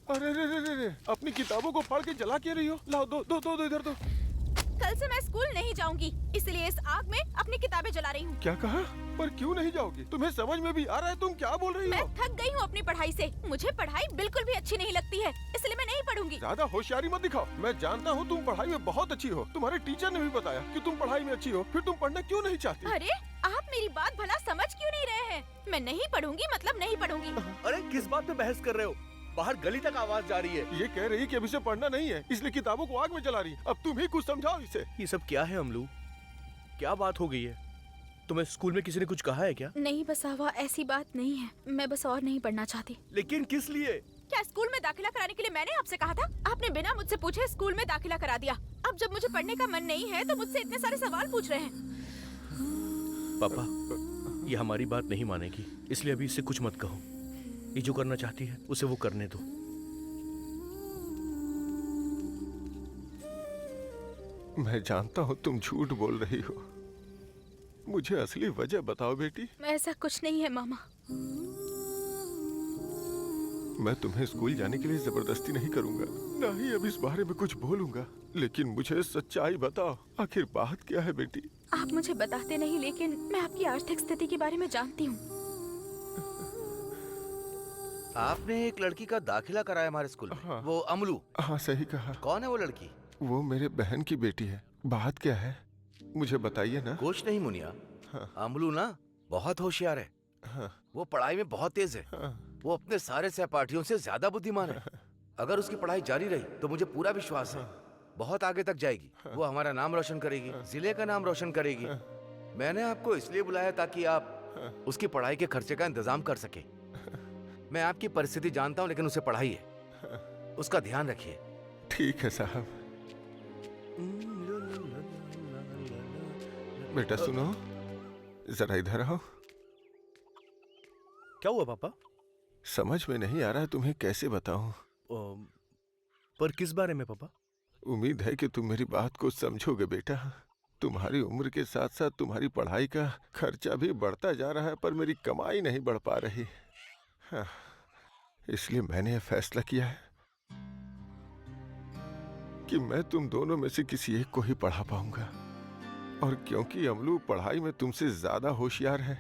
अरे रे रे रे रे, अपनी किताबों को फाड़ के जला के रही हो। लाओ, दो इधर दो। कल से मैं स्कूल नहीं जाऊंगी, इसलिए इस आग में अपनी किताबें जला रही हूँ। क्या कहा? पर क्यों नहीं जाओगी? तुम्हें समझ में भी आ रहा है तुम क्या बोल रही मैं हो? थक गई हूँ अपनी पढ़ाई से। मुझे पढ़ाई बिल्कुल भी अच्छी नहीं लगती है, इसलिए मैं नहीं पढ़ूंगी। ज्यादा होशियारी मत दिखाओ। मैं जानता हूँ तुम पढ़ाई में बहुत अच्छी हो। तुम्हारे टीचर ने भी बताया कि तुम पढ़ाई में अच्छी हो, फिर तुम पढ़ना क्यों नहीं चाहती? अरे आप मेरी बात भला समझ क्यों नहीं रहे हैं? मैं नहीं पढ़ूंगी मतलब नहीं पढ़ूंगी। अरे किस बात पे बहस कर रहे हो? बाहर गली तक आवाज जा रही है। ये कह रही कि अभी से पढ़ना नहीं है, इसलिए किताबों को आग में जला रही। अब तुम ही कुछ समझाओ इसे। ये सब क्या है अमलू? क्या बात हो गई है? तुम्हें स्कूल में किसी ने कुछ कहा है क्या? नहीं बसावा, ऐसी बात नहीं है। मैं बस और नहीं पढ़ना चाहती। लेकिन किस लिए? क्या स्कूल में दाखिला कराने के लिए मैंने आपसे कहा था? आपने बिना मुझसे पूछे स्कूल में दाखिला करा दिया। अब जब मुझे पढ़ने का मन नहीं है तो मुझसे इतने सारे सवाल पूछ रहे हैं। पापा, ये हमारी बात नहीं मानेगी, इसलिए अभी इससे कुछ मत कहो। ये जो करना चाहती है उसे वो करने दो। मैं जानता हूँ तुम झूठ बोल रही हो। मुझे असली वजह बताओ बेटी। ऐसा कुछ नहीं है मामा। मैं तुम्हें स्कूल जाने के लिए जबरदस्ती नहीं करूंगा, ना ही अब इस बारे में कुछ बोलूंगा। लेकिन मुझे सच्चाई बताओ, आखिर बात क्या है बेटी? आप मुझे बताते नहीं, लेकिन मैं आपकी आर्थिक स्थिति के बारे में जानती हूँ। आपने एक लड़की का दाखिला कराया हमारे स्कूल में। हाँ। वो अमलू। हाँ सही कहा। कौन है वो लड़की? वो मेरे बहन की बेटी है। बात क्या है, मुझे बताइए ना। कुछ नहीं मुनिया। हाँ। अमलू ना बहुत होशियार है। हाँ। वो पढ़ाई में बहुत तेज है। हाँ। वो अपने सारे सहपाठियों से ज्यादा बुद्धिमान है। अगर उसकी पढ़ाई जारी रही तो मुझे पूरा विश्वास है बहुत आगे तक जाएगी। वो हमारा नाम रोशन करेगी, जिले का नाम रोशन करेगी। मैंने आपको इसलिए बुलाया ताकि आप उसकी पढ़ाई के खर्चे का इंतजाम कर सके। मैं आपकी परिस्थिति जानता हूँ, लेकिन उसे पढ़ाइए, उसका ध्यान रखिए। ठीक है साहब। बेटा सुनो, जरा इधर आओ। क्या हुआ पापा? समझ में नहीं आ रहा तुम्हें कैसे बताऊं। पर किस बारे में पापा? उम्मीद है कि तुम मेरी बात को समझोगे बेटा। तुम्हारी उम्र के साथ साथ तुम्हारी पढ़ाई का खर्चा भी बढ़ता जा रहा है, पर मेरी कमाई नहीं बढ़ पा रही। हाँ, इसलिए मैंने यह फैसला किया है कि मैं तुम दोनों में से किसी एक को ही पढ़ा पाऊंगा। और क्योंकि अमलू पढ़ाई में तुमसे ज्यादा होशियार है,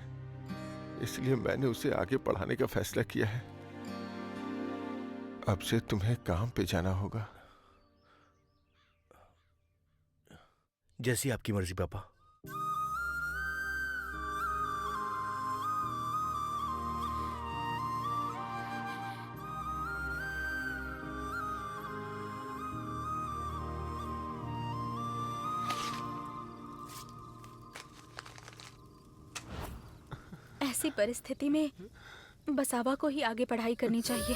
इसलिए मैंने उसे आगे पढ़ाने का फैसला किया है। अब से तुम्हें काम पे जाना होगा। जैसी आपकी मर्जी पापा। ऐसी परिस्थिति में बसावा को ही आगे पढ़ाई करनी चाहिए।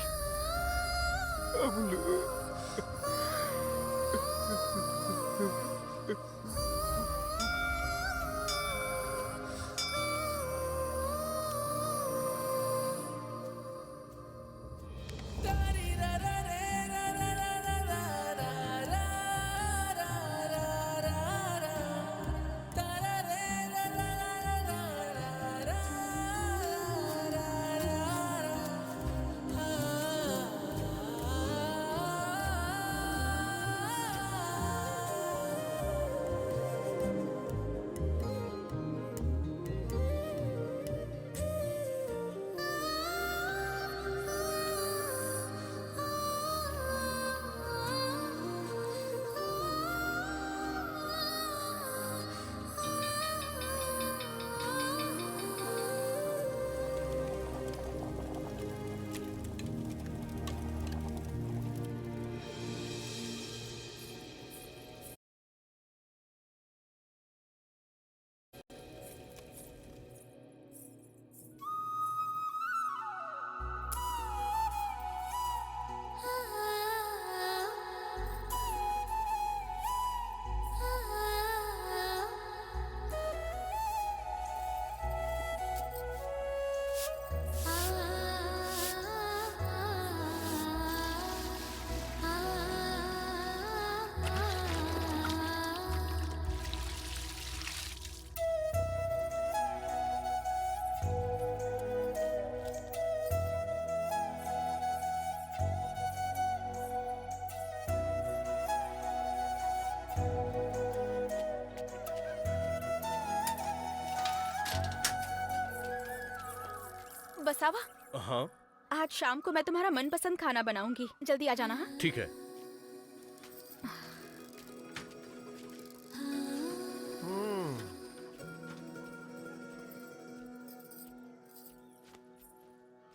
बसावा, हाँ आज शाम को मैं तुम्हारा मनपसंद खाना बनाऊंगी, जल्दी आ जाना। हाँ ठीक है।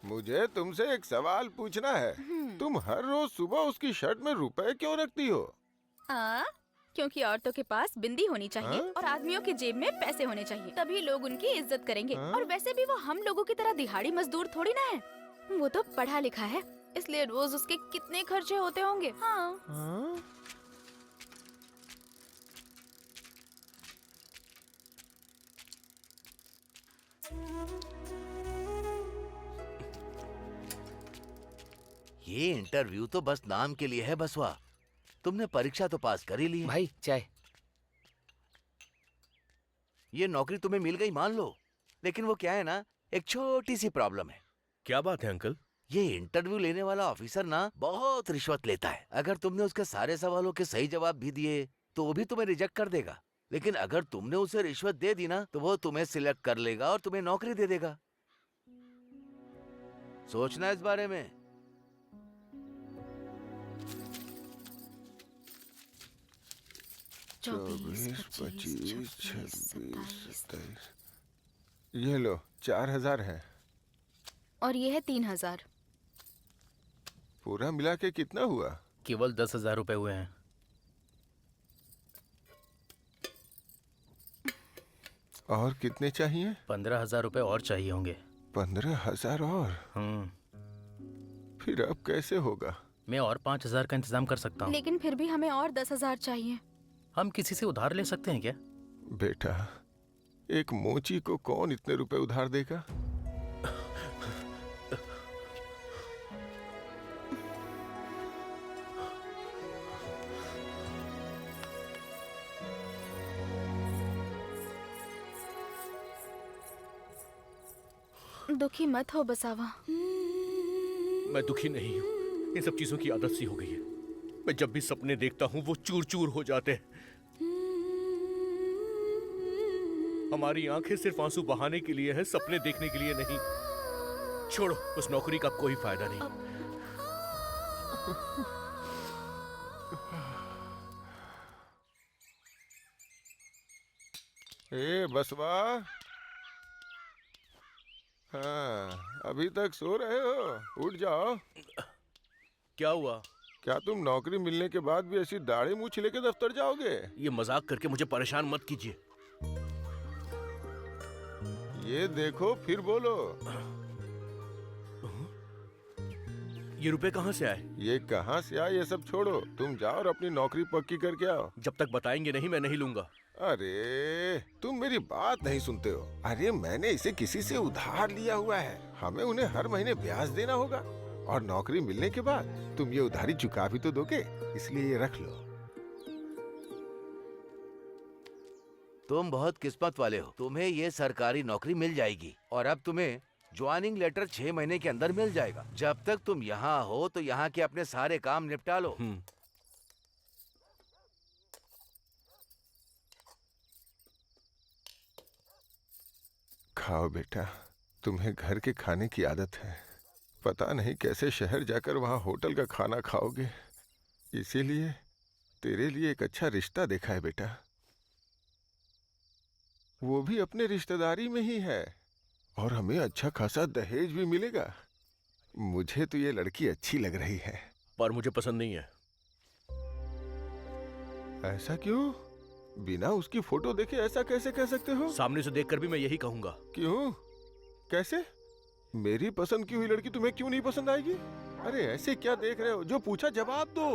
मुझे तुमसे एक सवाल पूछना है। तुम हर रोज सुबह उसकी शर्ट में रुपए क्यों रखती हो? क्योंकि औरतों के पास बिंदी होनी चाहिए और आदमियों की जेब में पैसे होने चाहिए, तभी लोग उनकी इज्जत करेंगे। और वैसे भी वो हम लोगों की तरह दिहाड़ी मजदूर थोड़ी ना है, वो तो पढ़ा लिखा है, इसलिए रोज उसके कितने खर्चे होते होंगे। हाँ। ये इंटरव्यू तो बस नाम के लिए है बसवा। तुमने परीक्षा तो पास कर ही ली। भाई चाय। ये नौकरी तुम्हें मिल गई मान लो, लेकिन वो क्या है ना, एक छोटी सी प्रॉब्लम है। क्या बात है अंकल? ये इंटरव्यू लेने वाला ऑफिसर ना बहुत रिश्वत लेता है। अगर तुमने उसके सारे सवालों के सही जवाब भी दिए तो वो भी तुम्हें रिजेक्ट कर देगा, लेकिन अगर तुमने उसे रिश्वत दे दी ना तो वो तुम्हें सिलेक्ट कर लेगा और तुम्हें नौकरी दे देगा। सोचना इस बारे में। 24, 25, 26, 27। ये लो 4000 है। और ये है 3000। पूरा मिला के कितना हुआ? केवल 10,000 रुपए हुए हैं। और कितने चाहिए? 15,000 रुपए और चाहिए होंगे। 15,000 और? फिर अब कैसे होगा? मैं और 5,000 का इंतजाम कर सकता हूँ। लेकिन फिर भी हमें और 10,000 चाहिए। हम किसी से उधार ले सकते हैं क्या? बेटा, एक मोची को कौन इतने रुपए उधार देगा? दुखी मत हो बसावा। मैं दुखी नहीं हूँ, इन सब चीजों की आदत सी हो गई है। मैं जब भी सपने देखता हूँ वो चूर चूर हो जाते हैं। हमारी आंखें सिर्फ आंसू बहाने के लिए है, सपने देखने के लिए नहीं। छोड़ो, उस नौकरी का कोई फायदा नहीं। ए बसवा, हाँ, अभी तक सो रहे हो? उठ जाओ। क्या हुआ? क्या तुम नौकरी मिलने के बाद भी ऐसी दाढ़ी मूंछ लेके दफ्तर जाओगे? ये मजाक करके मुझे परेशान मत कीजिए। ये देखो, फिर बोलो। ये रुपए कहाँ से आए? ये कहाँ से आए ये सब छोड़ो, तुम जाओ और अपनी नौकरी पक्की करके आओ। जब तक बताएंगे नहीं मैं नहीं लूंगा। अरे तुम मेरी बात नहीं सुनते हो। अरे मैंने इसे किसी से उधार लिया हुआ है, हमें उन्हें हर महीने ब्याज देना होगा, और नौकरी मिलने के बाद तुम ये उधारी चुका भी तो दोगे, इसलिए ये रख लो। तुम बहुत किस्मत वाले हो, तुम्हें ये सरकारी नौकरी मिल जाएगी और अब तुम्हें ज्वाइनिंग लेटर 6 महीने के अंदर मिल जाएगा। जब तक तुम यहाँ हो तो यहाँ के अपने सारे काम निपटा लो। खाओ बेटा, तुम्हें घर के खाने की आदत है, पता नहीं कैसे शहर जाकर वहाँ होटल का खाना खाओगे। इसीलिए तेरे लिए एक अच्छा रिश्ता देखा है बेटा, वो भी अपने रिश्तेदारी में ही है, और हमें अच्छा खासा दहेज भी मिलेगा। मुझे तो ये लड़की अच्छी लग रही है। पर मुझे पसंद नहीं है। ऐसा क्यों? बिना उसकी फोटो देखे ऐसा कैसे कह सकते हो? सामने से देखकर भी मैं यही कहूंगा। क्यों? कैसे? मेरी पसंद की हुई लड़की तुम्हें क्यों नहीं पसंद आएगी? अरे ऐसे क्या देख रहे हो? जो पूछा जवाब दो।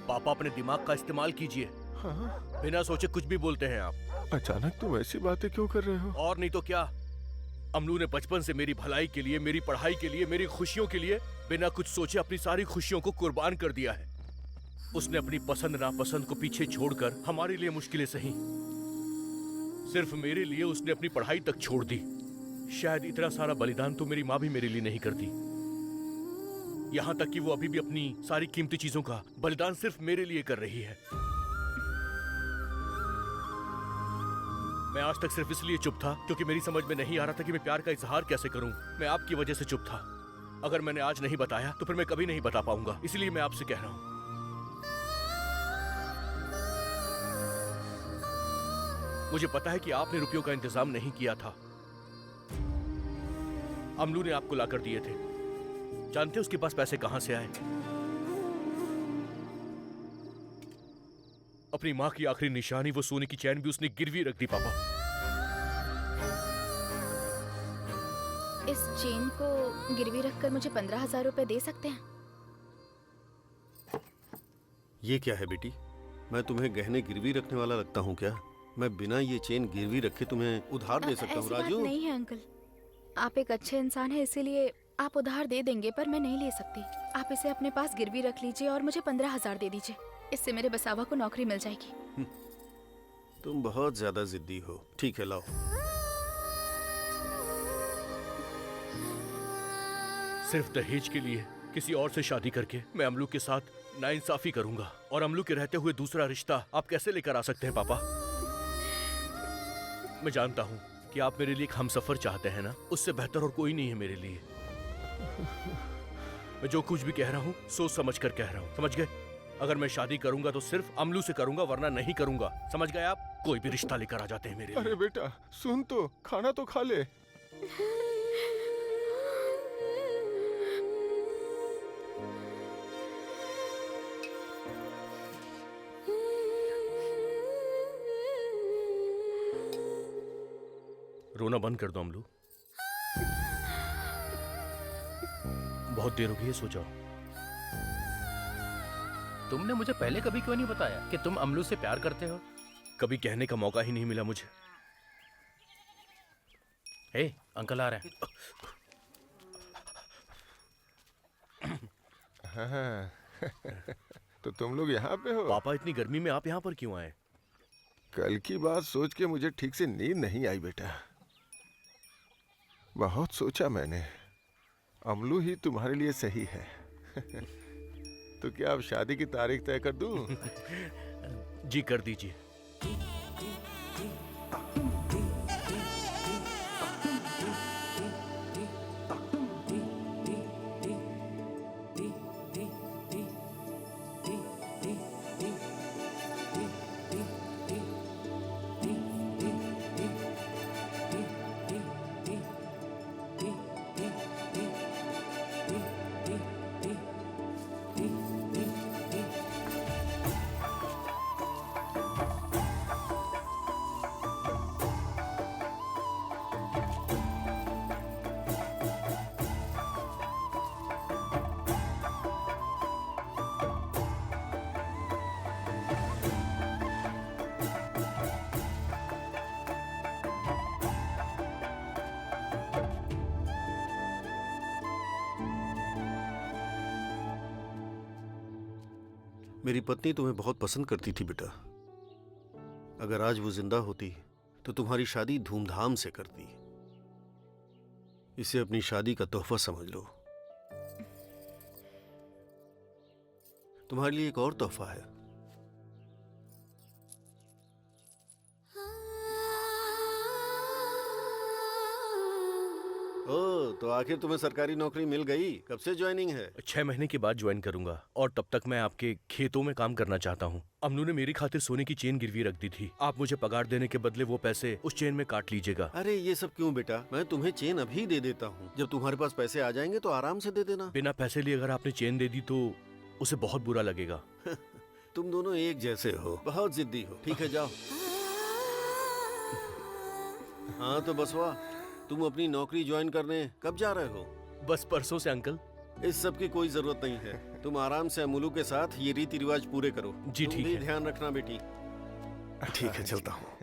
पापा, अपने दिमाग का इस्तेमाल कीजिए। हाँ? बिना सोचे कुछ भी बोलते हैं आप। अचानक तुम ऐसी बातें क्यों कर रहे हो? और नहीं तो क्या, अमलू ने बचपन से मेरी भलाई के लिए, मेरी पढ़ाई के लिए, मेरी खुशियों के लिए बिना कुछ सोचे अपनी सारी खुशियों को कुर्बान कर दिया है। उसने अपनी पसंद नापसंद को पीछे छोड़कर हमारे लिए मुश्किलें सही, सिर्फ मेरे लिए उसने अपनी पढ़ाई तक छोड़ दी। शायद इतना सारा बलिदान तो मेरी माँ भी मेरे लिए नहीं करती, यहाँ तक कि वो अभी भी अपनी सारी कीमती चीजों का बलिदान सिर्फ मेरे लिए कर रही है। मैं आज तक सिर्फ इसलिए चुप था क्योंकि मेरी समझ में नहीं आ रहा था कि मैं प्यार का इजहार कैसे करूं। मैं आपकी वजह से चुप था। अगर मैंने आज नहीं बताया तो फिर मैं कभी नहीं बता पाऊंगा, इसलिए मैं आपसे कह रहा हूं। मुझे पता है कि आपने रुपयों का इंतजाम नहीं किया था, अमलू ने आपको लाकर दिए थे। जानते उसके पास पैसे कहां से आए? अपनी माँ की आखिरी निशानी, वो सोने की चैन भी उसने गिरवी रख दी। पापा, इस चेन को गिरवी रखकर मुझे 15,000 रुपए दे सकते हैं? ये क्या है बेटी? मैं तुम्हें गहने गिरवी रखने वाला लगता हूँ क्या? मैं बिना ये चेन गिरवी रखे तुम्हें उधार दे सकता हूँ ऐसी बात राजू? नहीं है अंकल, आप एक अच्छे इंसान हैं, इसीलिए आप उधार दे देंगे, पर मैं नहीं ले सकती। आप इसे अपने पास गिरवी रख लीजिए और मुझे 15,000 दे दीजिए, इससे मेरे बसावा को नौकरी मिल जाएगी। तुम बहुत ज्यादा जिद्दी हो। ठीक है, लाओ। सिर्फ दहेज के लिए किसी और से शादी करके मैं अमलू के साथ नाइंसाफी करूंगा, और अमलू के रहते हुए दूसरा रिश्ता आप कैसे लेकर आ सकते हैं पापा? मैं जानता हूं कि आप मेरे लिए एक हमसफर चाहते हैं ना, उससे बेहतर और कोई नहीं है मेरे लिए। मैं जो कुछ भी कह रहा हूं सोच समझ कर कह रहा हूं, समझ गए? अगर मैं शादी करूंगा तो सिर्फ अमलू से करूंगा, वरना नहीं करूंगा। समझ गए आप? कोई भी रिश्ता लेकर आ जाते हैं मेरे लिए। अरे बेटा सुन तो, खाना तो खा ले। रोना बंद कर दो अमलू। बहुत देर हो गई है, सो जाओ। तुमने मुझे पहले कभी क्यों नहीं बताया कि तुम अमलू से प्यार करते हो? कभी कहने का मौका ही नहीं मिला मुझे। ए, अंकल आ रहे हैं। हाँ। तो तुम लोग यहाँ पे हो? पापा इतनी गर्मी में आप यहाँ पर क्यों आए? कल की बात सोच के मुझे ठीक से नींद नहीं आई बेटा। बहुत सोचा मैंने, अमलू ही तुम्हारे लिए सही है। तो क्या अब शादी की तारीख तय कर दूं? जी कर दीजिए। मेरी पत्नी तुम्हें बहुत पसंद करती थी बेटा। अगर आज वो जिंदा होती तो तुम्हारी शादी धूमधाम से करती। इसे अपनी शादी का तोहफा समझ लो। तुम्हारे लिए एक और तोहफा है। ओह, तो आखिर तुम्हें सरकारी नौकरी मिल गई। कब से ज्वाइनिंग है? 6 महीने के बाद ज्वाइन करूंगा और तब तक मैं आपके खेतों में काम करना चाहता हूँ। अमनू ने मेरी खातिर सोने की चेन गिरवी रख दी थी। आप मुझे पगार देने के बदले वो पैसे उस चेन में काट लीजिएगा। अरे ये सब क्यों बेटा, मैं तुम्हें चेन अभी दे देता हूँ। जब तुम्हारे पास पैसे आ जाएंगे तो आराम से दे देना। बिना पैसे लिए अगर आपने चेन दे दी तो उसे बहुत बुरा लगेगा। तुम दोनों एक जैसे हो, बहुत जिद्दी हो। ठीक है जाओ। हाँ तो बसवा, तुम अपनी नौकरी ज्वाइन करने कब जा रहे हो? बस परसों से अंकल। इस सब की कोई जरूरत नहीं है। तुम आराम से अमूलू के साथ ये रीति रिवाज पूरे करो। जी तुम ठीक भी है। ध्यान रखना बेटी। ठीक है, चलता हूँ।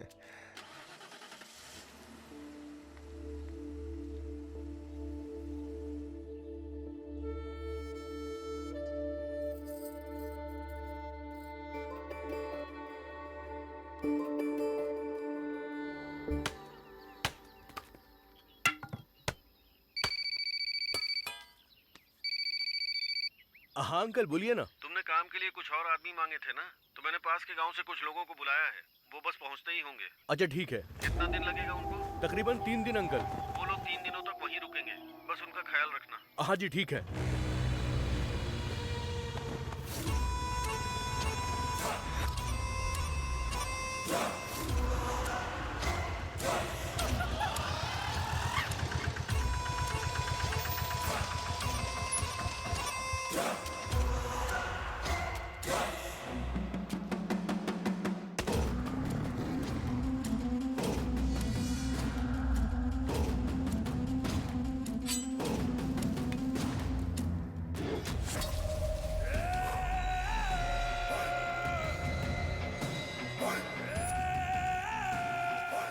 हाँ अंकल बोलिए ना। तुमने काम के लिए कुछ और आदमी मांगे थे ना, तो मैंने पास के गांव से कुछ लोगों को बुलाया है। वो बस पहुंचते ही होंगे। अच्छा ठीक है। कितना दिन लगेगा उनको? तकरीबन 3 दिन अंकल। वो लोग 3 दिनों तक वहीं रुकेंगे, बस उनका ख्याल रखना। हाँ जी ठीक है।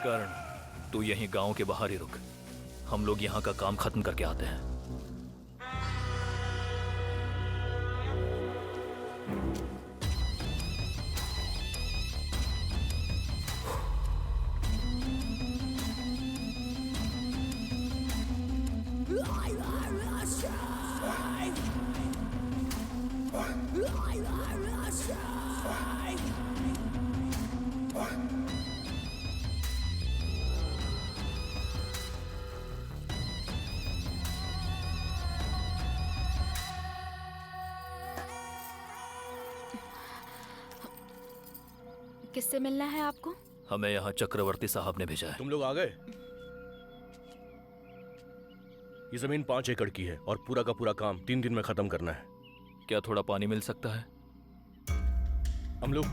कर्ण, तू यहीं गांव के बाहर ही रुक। हम लोग यहाँ का काम खत्म करके आते हैं। किससे मिलना है आपको? हमें यहाँ चक्रवर्ती साहब ने भेजा है। तुम लोग आ गए? ये जमीन 5 एकड़ की है और पूरा का पूरा काम 3 दिन में खत्म करना है। क्या थोड़ा पानी मिल सकता है? हम लोग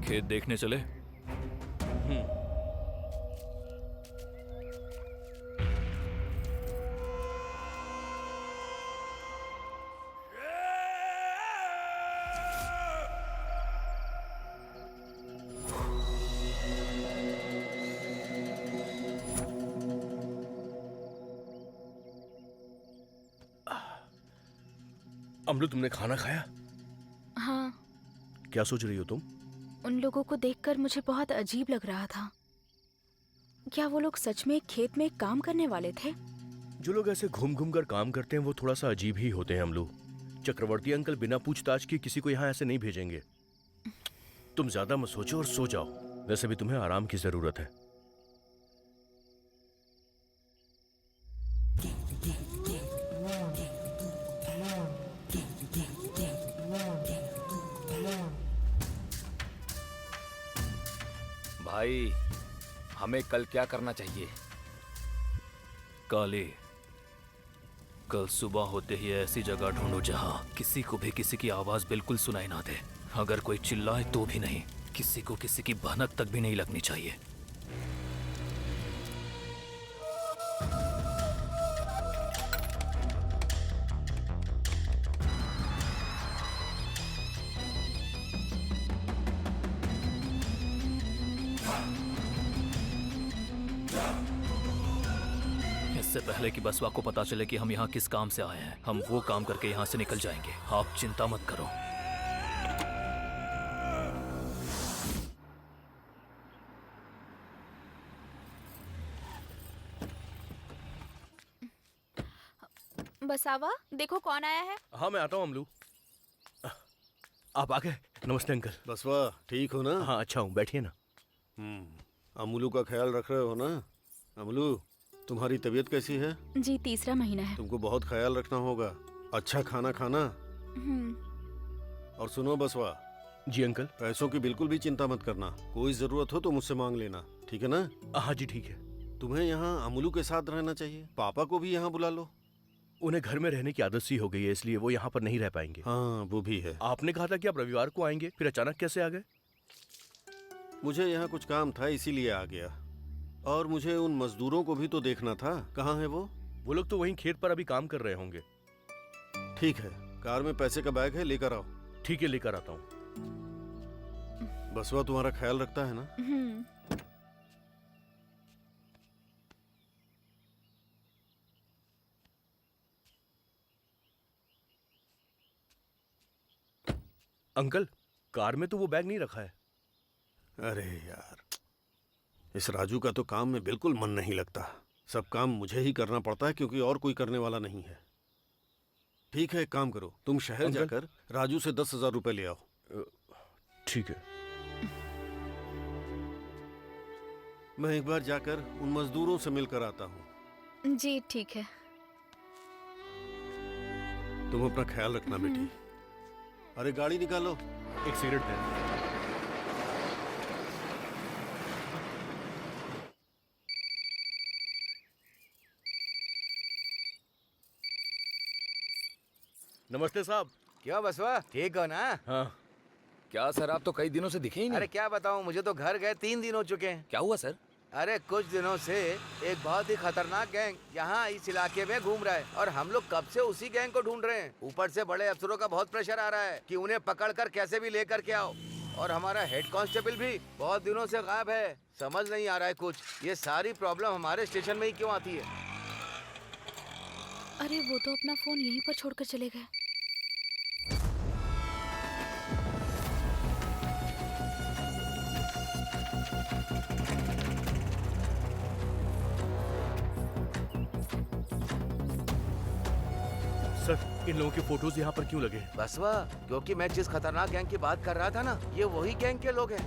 खेत देखने चले? अमलू, तुमने खाना खाया? हाँ। क्या सोच रही हो तुम? उन लोगों को देखकर मुझे बहुत अजीब लग रहा था। क्या वो लोग सच में खेत में काम करने वाले थे? जो लोग ऐसे घूम घूम कर काम करते हैं वो थोड़ा सा अजीब ही होते हैं अमलू। चक्रवर्ती अंकल बिना पूछताछ के किसी को यहाँ ऐसे नहीं भेजेंगे। तुम ज्यादा मत सोचो और सो जाओ। वैसे भी तुम्हें आराम की जरूरत है। भाई, हमें कल क्या करना चाहिए? काली, कल सुबह होते ही ऐसी जगह ढूंढो जहां किसी को भी किसी की आवाज बिल्कुल सुनाई ना दे। अगर कोई चिल्लाए तो भी नहीं, किसी को किसी की भनक तक भी नहीं लगनी चाहिए। इससे पहले कि बसवा को पता चले कि हम यहाँ किस काम से आए हैं, हम वो काम करके यहाँ से निकल जाएंगे। आप चिंता मत करो। बसावा, देखो कौन आया है। हाँ, मैं आता हूँ अमलू। आप आ गए? नमस्ते अंकल। बसवा, ठीक हो ना? हाँ, अच्छा हूँ, बैठिए ना। अमूलू का ख्याल रख रहे हो ना? अमूलू, तुम्हारी तबीयत कैसी है? जी, तीसरा महीना है। तुमको बहुत ख्याल रखना होगा। अच्छा खाना खाना। और सुनो बसवा। जी अंकल। पैसों की बिल्कुल भी चिंता मत करना। कोई जरूरत हो तो मुझसे मांग लेना, ठीक है ना? हाँ जी, ठीक है। तुम्हें यहाँ अमूलू के साथ रहना चाहिए। पापा को भी यहाँ बुला लो। उन्हें घर में रहने की आदत सी हो गई है, इसलिए वो यहाँ पर नहीं रह पाएंगे। हाँ, वो भी है। आपने कहा था कि आप रविवार को आएंगे, फिर अचानक कैसे आ गए? मुझे यहाँ कुछ काम था, इसीलिए आ गया। और मुझे उन मजदूरों को भी तो देखना था। कहाँ है वो? वो लोग तो वहीं खेत पर अभी काम कर रहे होंगे। ठीक है, कार में पैसे का बैग है, लेकर आओ। ठीक है, लेकर आता हूँ। बसवा तुम्हारा ख्याल रखता है ना? अंकल, कार में तो वो बैग नहीं रखा है। अरे यार, इस राजू का तो काम में बिल्कुल मन नहीं लगता। सब काम मुझे ही करना पड़ता है क्योंकि और कोई करने वाला नहीं है। ठीक है, एक काम करो, तुम शहर जाकर राजू से 10,000 रुपए ले आओ। ठीक है। मैं एक बार जाकर उन मजदूरों से मिलकर आता हूँ। जी ठीक है। तुम अपना ख्याल रखना बेटी। अरे गाड़ी निकालो। एक सिगरेट दे। नमस्ते साहब। क्यों बसवा, ठीक हो ना? हाँ। क्या सर, आप तो कई दिनों से दिखे ही नहीं। अरे क्या बताऊं, मुझे तो घर गए 3 दिन हो चुके हैं। क्या हुआ सर? अरे कुछ दिनों से एक बहुत ही खतरनाक गैंग यहाँ इस इलाके में घूम रहा है और हम लोग कब से उसी गैंग को ढूंढ रहे हैं। ऊपर से बड़े अफसरों का बहुत प्रेशर आ रहा है कि उन्हें पकड़कर कैसे भी लेकर के आओ। और हमारा हेड कांस्टेबल भी बहुत दिनों से गायब है। समझ नहीं आ रहा है कुछ। ये सारी प्रॉब्लम हमारे स्टेशन में ही क्यों आती है? अरे वो तो अपना फोन यहीं पर छोड़कर चले गए। सर, इन लोगों के फोटोज यहाँ पर क्यों लगे? बसवा, क्योंकि मैं जिस खतरनाक गैंग की बात कर रहा था ना, ये वही गैंग के लोग हैं।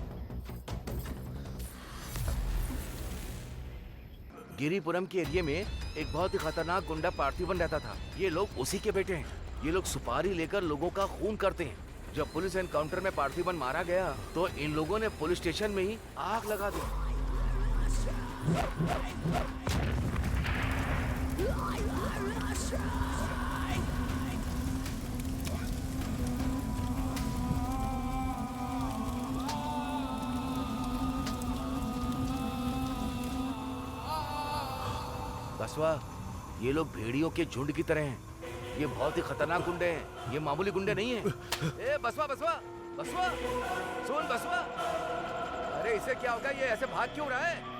गिरिपुरम के एरिया में एक बहुत ही खतरनाक गुंडा पार्थिवन रहता था। ये लोग उसी के बेटे हैं। ये लोग सुपारी लेकर लोगों का खून करते हैं। जब पुलिस एनकाउंटर में पार्थिवन मारा गया तो इन लोगों ने पुलिस स्टेशन में ही आग लगा दी। बसवा, ये लोग भेड़ियों के झुंड की तरह हैं। ये बहुत ही खतरनाक गुंडे हैं। ये मामूली गुंडे नहीं हैं। ए बसवा बसवा बसवा, सुन बसवा, अरे इसे क्या होगा? ये ऐसे भाग क्यों रहा है?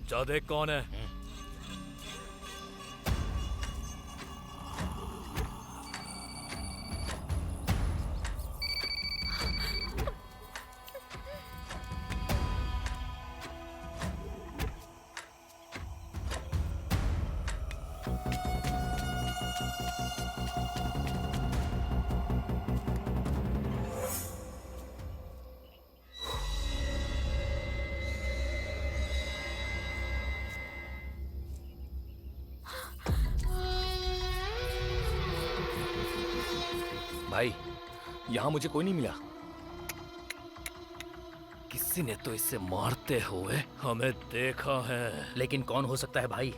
जा देख कौन है। भाई, यहाँ मुझे कोई नहीं मिला। किसी ने तो इसे मारते हुए हमें देखा है। लेकिन कौन हो सकता है भाई?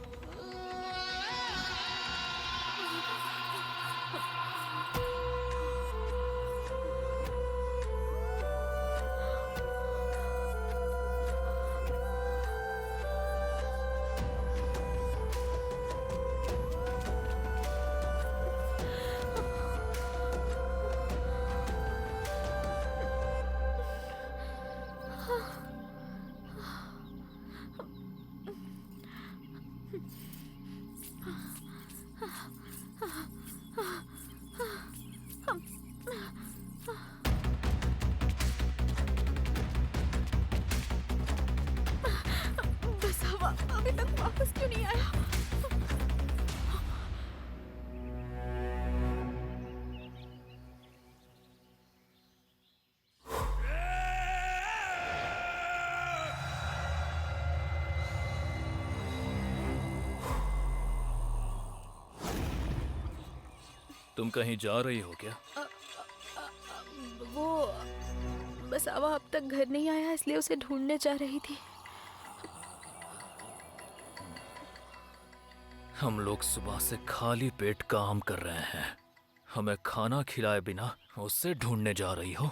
अभी तक वापस क्यों नहीं आया? तुम कहीं जा रही हो क्या? वो बसावा अब तक घर नहीं आया, इसलिए उसे ढूंढने जा रही थी। हम लोग सुबह से खाली पेट काम कर रहे हैं। हमें खाना खिलाए बिना उससे ढूंढने जा रही हो?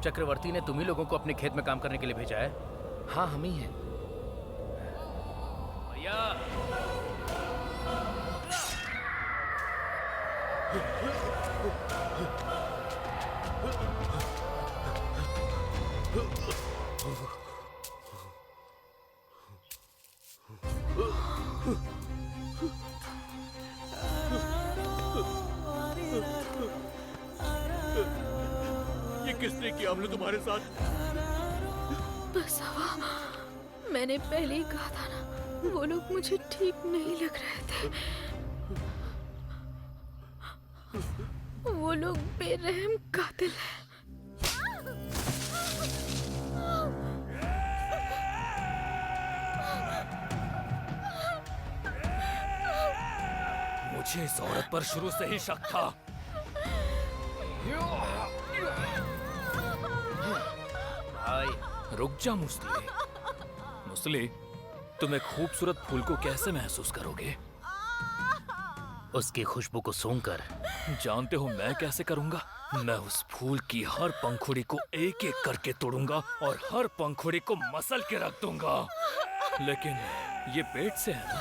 चक्रवर्ती ने तुम्ही लोगों को अपने खेत में काम करने के लिए भेजा है? हाँ, हम ही हैं। भैया, ये किसने किया अमलू तुम्हारे साथ? बसावा, मैंने पहले ही कहा था ना, वो लोग मुझे ठीक नहीं लग रहे थे। वो लोग बेरहम कातिल हैं। मुझे इस औरत पर शुरू से ही शक था। भाई रुक जा मुस्ली। मुस्ली, तुम एक खूबसूरत फूल को कैसे महसूस करोगे? उसकी खुशबू को सूंघकर। जानते हो मैं कैसे करूंगा? मैं उस फूल की हर पंखुड़ी को एक एक करके तोड़ूंगा और हर पंखुड़ी को मसल के रख दूंगा। लेकिन ये पेट से है ना?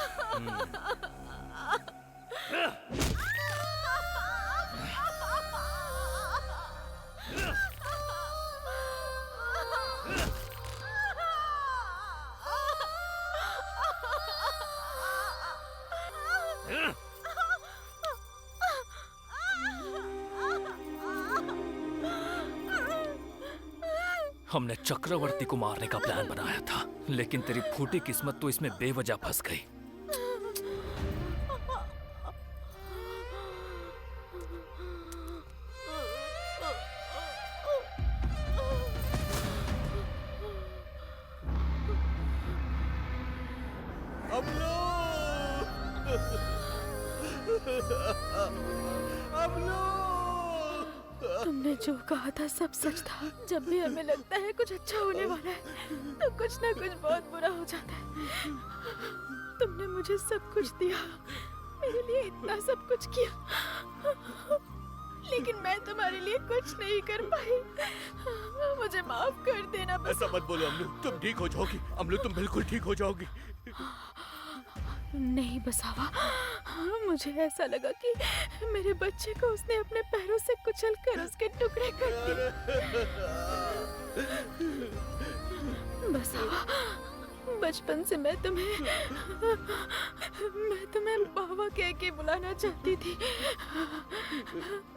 हमने चक्रवर्ती को मारने का प्लान बनाया था, लेकिन तेरी फूटी किस्मत तो इसमें बेवजह फंस गई। तुमने जो कहा था सब सच था। जब भी हमें लगता है कुछ अच्छा होने वाला है तो कुछ ना कुछ बहुत बुरा हो जाता है। तुमने मुझे सब कुछ दिया, मेरे लिए इतना सब कुछ किया, लेकिन मैं तुम्हारे लिए कुछ नहीं कर पाई। मुझे माफ कर देना बस। ऐसा मत बोलो अमलू, तुम ठीक हो जाओगी। अमलू, तुम बिल्कुल ठीक हो जाओगी। नहीं बसावा, मुझे ऐसा लगा कि मेरे बच्चे को उसने अपने पैरों से कुचल कर उसके टुकड़े कर दिए। बसावा, बचपन से मैं तुम्हें बाबा कह के बुलाना चाहती थी।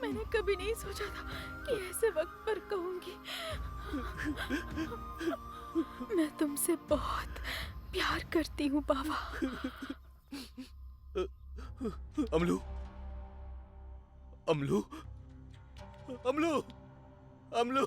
मैंने कभी नहीं सोचा था कि ऐसे वक्त पर कहूंगी। मैं तुमसे बहुत प्यार करती हूँ बाबा। अमलू, अमलू, अमलू, अमलू, अमलू,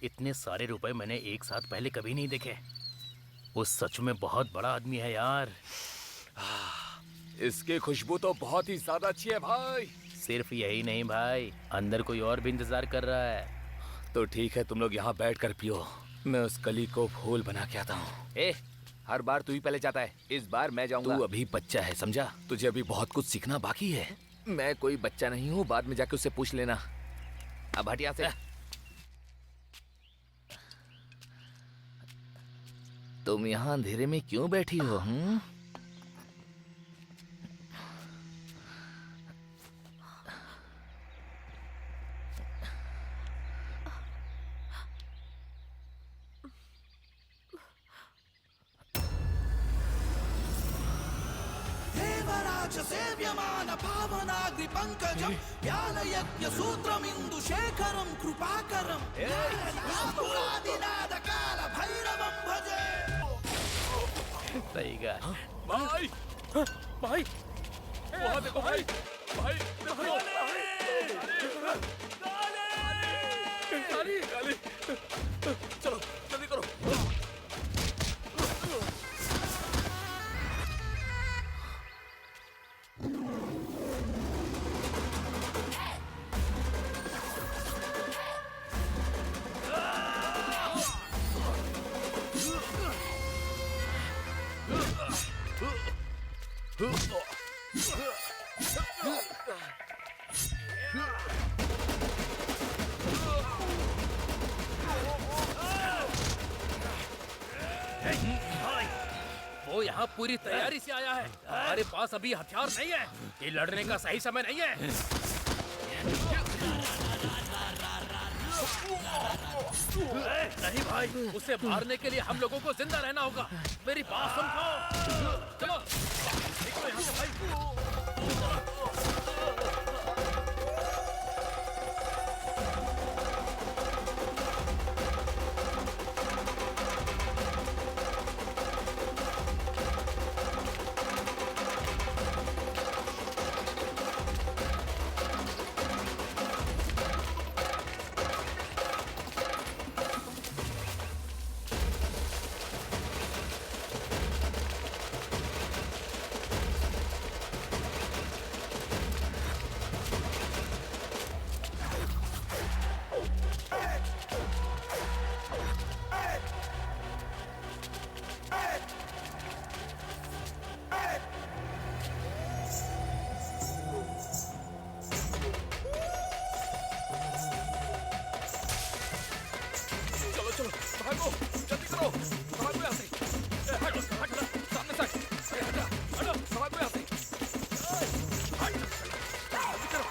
इतने सारे रुपए मैंने एक साथ पहले कभी नहीं देखे। वो सच में बहुत बड़ा आदमी है यार। इसकी खुशबू तो बहुत ही ज्यादा अच्छी है भाई। सिर्फ यही नहीं भाई, अंदर कोई और भी इंतजार कर रहा है। तो ठीक है, तुम लोग यहाँ बैठ कर पियो, मैं उस कली को फूल बना के आता हूँ। हर बार तू ही पहले जाता है, इस बार मैं जाऊंगा। तू अभी बच्चा है, समझा? तुझे अभी बहुत कुछ सीखना बाकी है। मैं कोई बच्चा नहीं हूँ, बाद में जाके उससे पूछ लेना। अब हट यहाँ से। तुम यहाँ अंधेरे में क्यों बैठी हो? देवराज सेव्यमान पावनाग्नि पंकजम व्यालयज्ञ सूत्रमिंदु शेखरम कृपाकरम आदिनाद काल भैरवम भजे। सही गा। भाई भाई वहाँ देखो भाई, भाई देखो। काली काली, चलो जल्दी करो। वो यहाँ पूरी तैयारी से आया है। हमारे पास अभी हथियार नहीं है, ये लड़ने का सही समय नहीं है। नहीं भाई, उसे मारने के लिए हम लोगों को जिंदा रहना होगा। मेरी बात समझो। चलो निकलो यहाँ से भाई। भागो, जल्दी करो, भागो यहाँ से। हट, हट, सामने से। हट, हट, भागो यहाँ से। हट, जल्दी करो।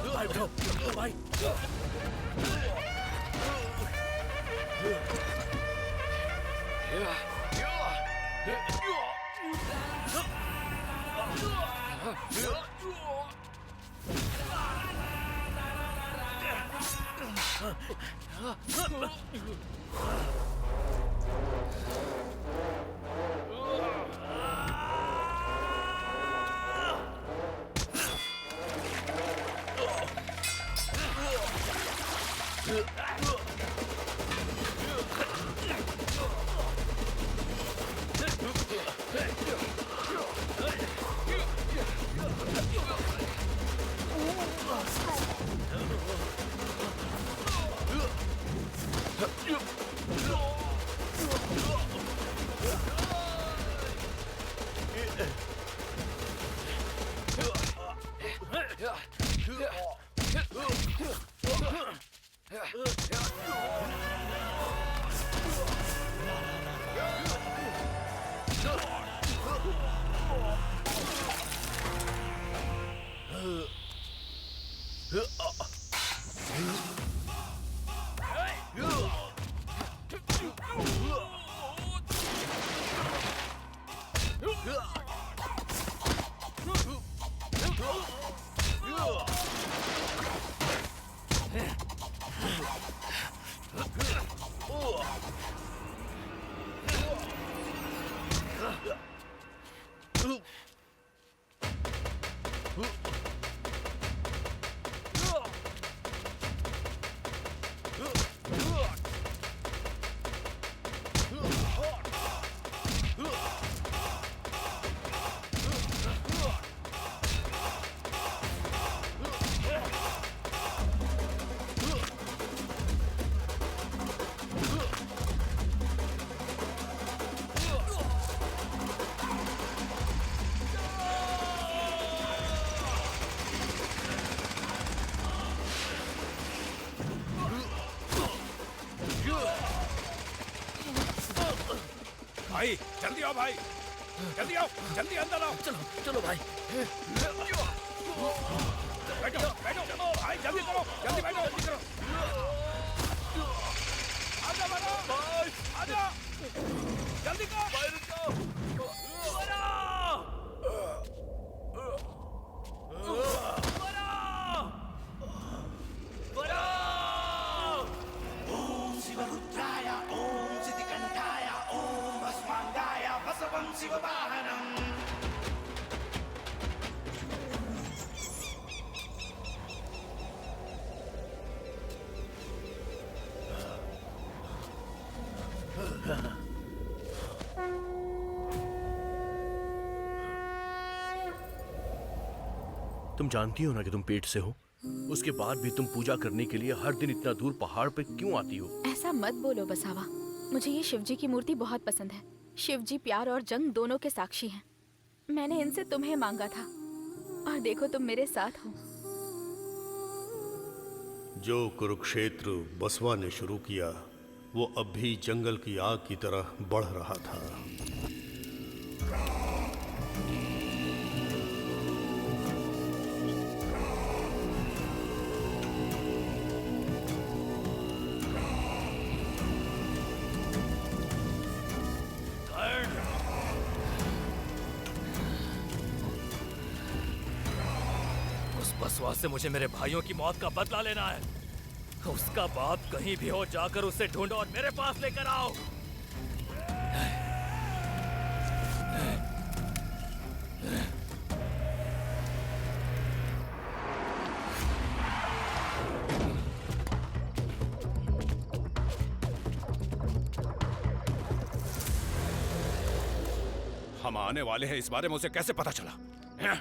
भाई उठो, भाई। भाई जल्दी आओ भाई, जल्दी आओ, जल्दी अंदर आओ। चलो चलो भाई। बैठो बैठो भाई, जल्दी करो, जल्दी बैठो, जल्दी करो। आजा भाई, आजा, जल्दी करो। भाई रुको। ओम शिवरुद्राय ओम सिद्धिकंठाय ओम भस्मांगाय बसवं शिववाहनम्। तुम जानती हो ना कि तुम पेट से हो, उसके बाद भी तुम पूजा करने के लिए हर दिन इतना दूर पहाड़ पे क्यों आती हो? ऐसा मत बोलो बसावा, मुझे ये शिवजी की मूर्ति बहुत पसंद है। शिवजी प्यार और जंग दोनों के साक्षी हैं। मैंने इनसे तुम्हें मांगा था और देखो तुम मेरे साथ हो। जो कुरुक्षेत्र बसवा ने शुरू किया वो अब भी जंगल की आग की तरह बढ़ रहा था। उस बसवा से मुझे मेरे भाइयों की मौत का बदला लेना है। उसका बाप कहीं भी हो, जाकर उसे ढूंढो और मेरे पास लेकर आओ। हम आने वाले हैं, इस बारे में उसे कैसे पता चला? हैं?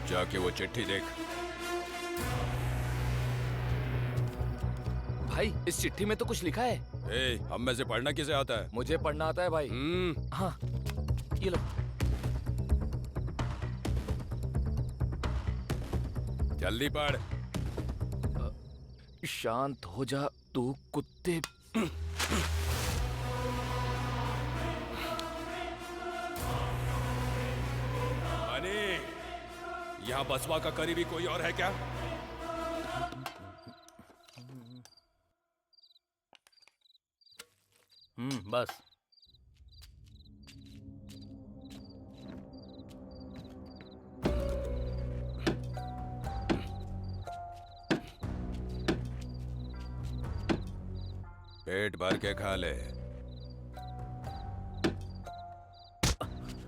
जाके वो चिट्ठी देख। भाई इस चिट्ठी में तो कुछ लिखा है। ए, हम में से पढ़ना किसे आता है? मुझे पढ़ना आता है भाई। हाँ ये लो। जल्दी पढ़। शांत हो जा तू कुत्ते। मनी, यहाँ बसवा का करीबी कोई और है क्या? बस। पेट भर के खा ले।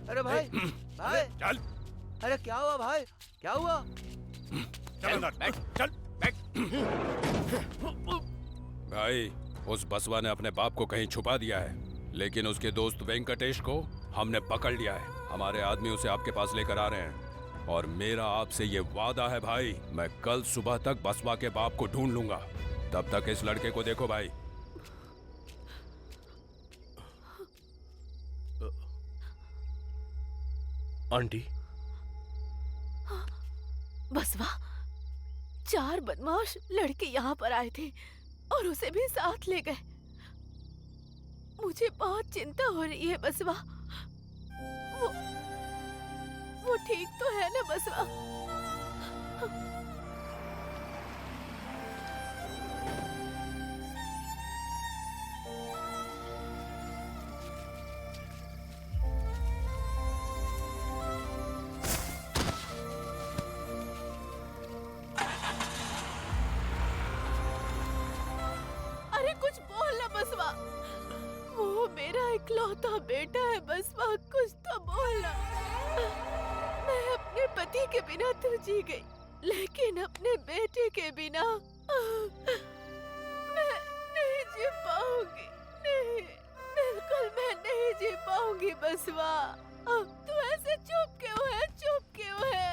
अरे भाई, भाई चल। अरे क्या हुआ भाई, क्या हुआ? चल अंदर, बैठ, चल, बैठ। भाई, उस बसवा ने अपने बाप को कहीं छुपा दिया है, लेकिन उसके दोस्त वेंकटेश को हमने पकड़ लिया है। हमारे आदमी उसे आपके पास लेकर आ रहे हैं और मेरा आपसे ये वादा है भाई, मैं कल सुबह तक बसवा के बाप को ढूंढ लूंगा। तब तक इस लड़के को देखो भाई। आंटी, बसवा, 4 बदमाश लड़के यहाँ पर आए थे और उसे भी साथ ले गए। मुझे बहुत चिंता हो रही है बसवा। वो ठीक तो है ना बसवा? कुछ बोल ना बसवा। वो मेरा इकलौता बेटा है बसवा, कुछ तो बोलना। मैं अपने पति के बिना तो जी गई, लेकिन अपने बेटे के बिना मैं नहीं जी पाऊंगी। नहीं, बिल्कुल मैं नहीं जी पाऊंगी बसवा। तू ऐसे चुप क्यों है? चुप क्यों है?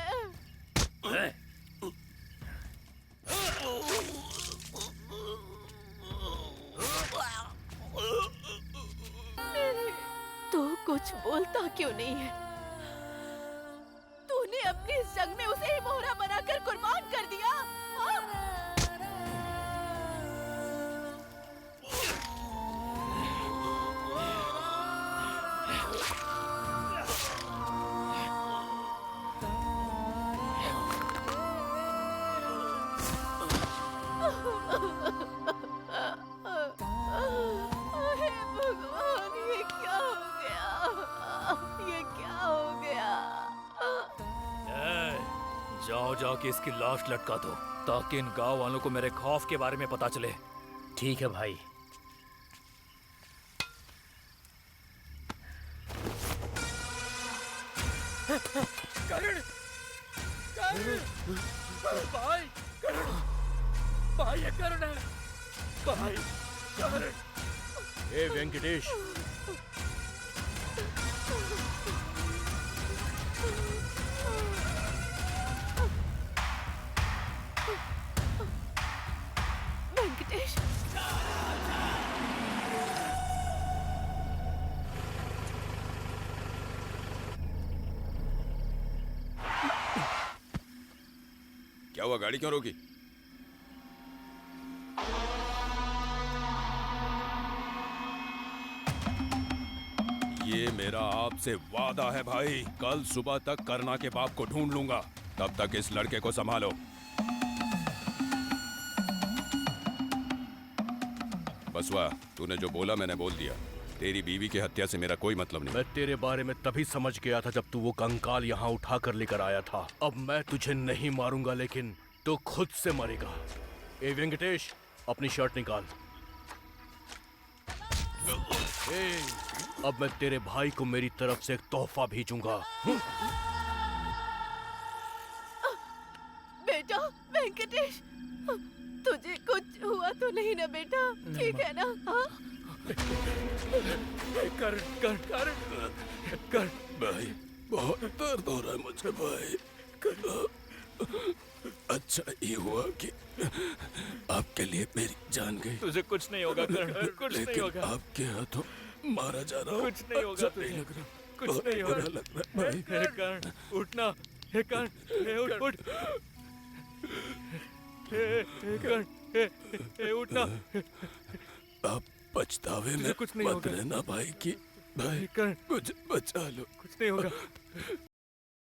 तू कुछ बोलता क्यों नहीं है? तूने अपनी इस जंग में उसे ही मोहरा बनाकर कुर्बान कर दिया। हाँ? हे भगवान, ये क्या हो गया? ये क्या हो गया? जाओ जाके इसकी लाश लटका दो, ताकि इन गांव वालों को मेरे खौफ के बारे में पता चले। ठीक है भाई। करण! करण! भाई! करण! भाई, ये करण है! भाई! करण! ए वेंकटेश! वेंकटेश! क्या हुआ, गाड़ी क्यों रोकी? ये मेरा आपसे वादा है भाई, कल सुबह तक करना के बाप को ढूंढ लूंगा, तब तक इस लड़के को संभालो। बसवा, तूने जो बोला मैंने बोल दिया। तेरी बीवी की हत्या से मेरा कोई मतलब नहीं। मैं तेरे बारे में तभी समझ गया था जब तू वो कंकाल यहाँ उठा कर लेकर आया था। अब मैं तुझे नहीं मारूंगा, लेकिन तू खुद से मरेगा। ए वेंकटेश, अपनी शर्ट निकाल। ए, अब मैं तेरे भाई को मेरी तरफ से एक तोहफा भेजूंगा। बेटा वेंकटेश, तुझे कुछ हुआ तो नहीं ना बेटा? ठीक है ना? हाँ? कर कर कर कर भाई, बहुत दर्द हो रहा है मुझे भाई। अच्छा ये हुआ कि आपके लिए मेरी जान गई। तुझे कुछ नहीं होगा करण, कुछ नहीं होगा। आपके हाथों मारा जा रहा हूँ। कुछ नहीं होगा तुझे, नहीं लग रहा, कुछ नहीं होगा। लग रहा है भाई। हे करण, उठना। हे करण, हे उठ उठ। हे करण, हे उठना। आप पछतावे में कुछ नहीं मत होगा। रहना भाई की। भाई करण, कुछ बचा लो। कुछ नहीं होगा।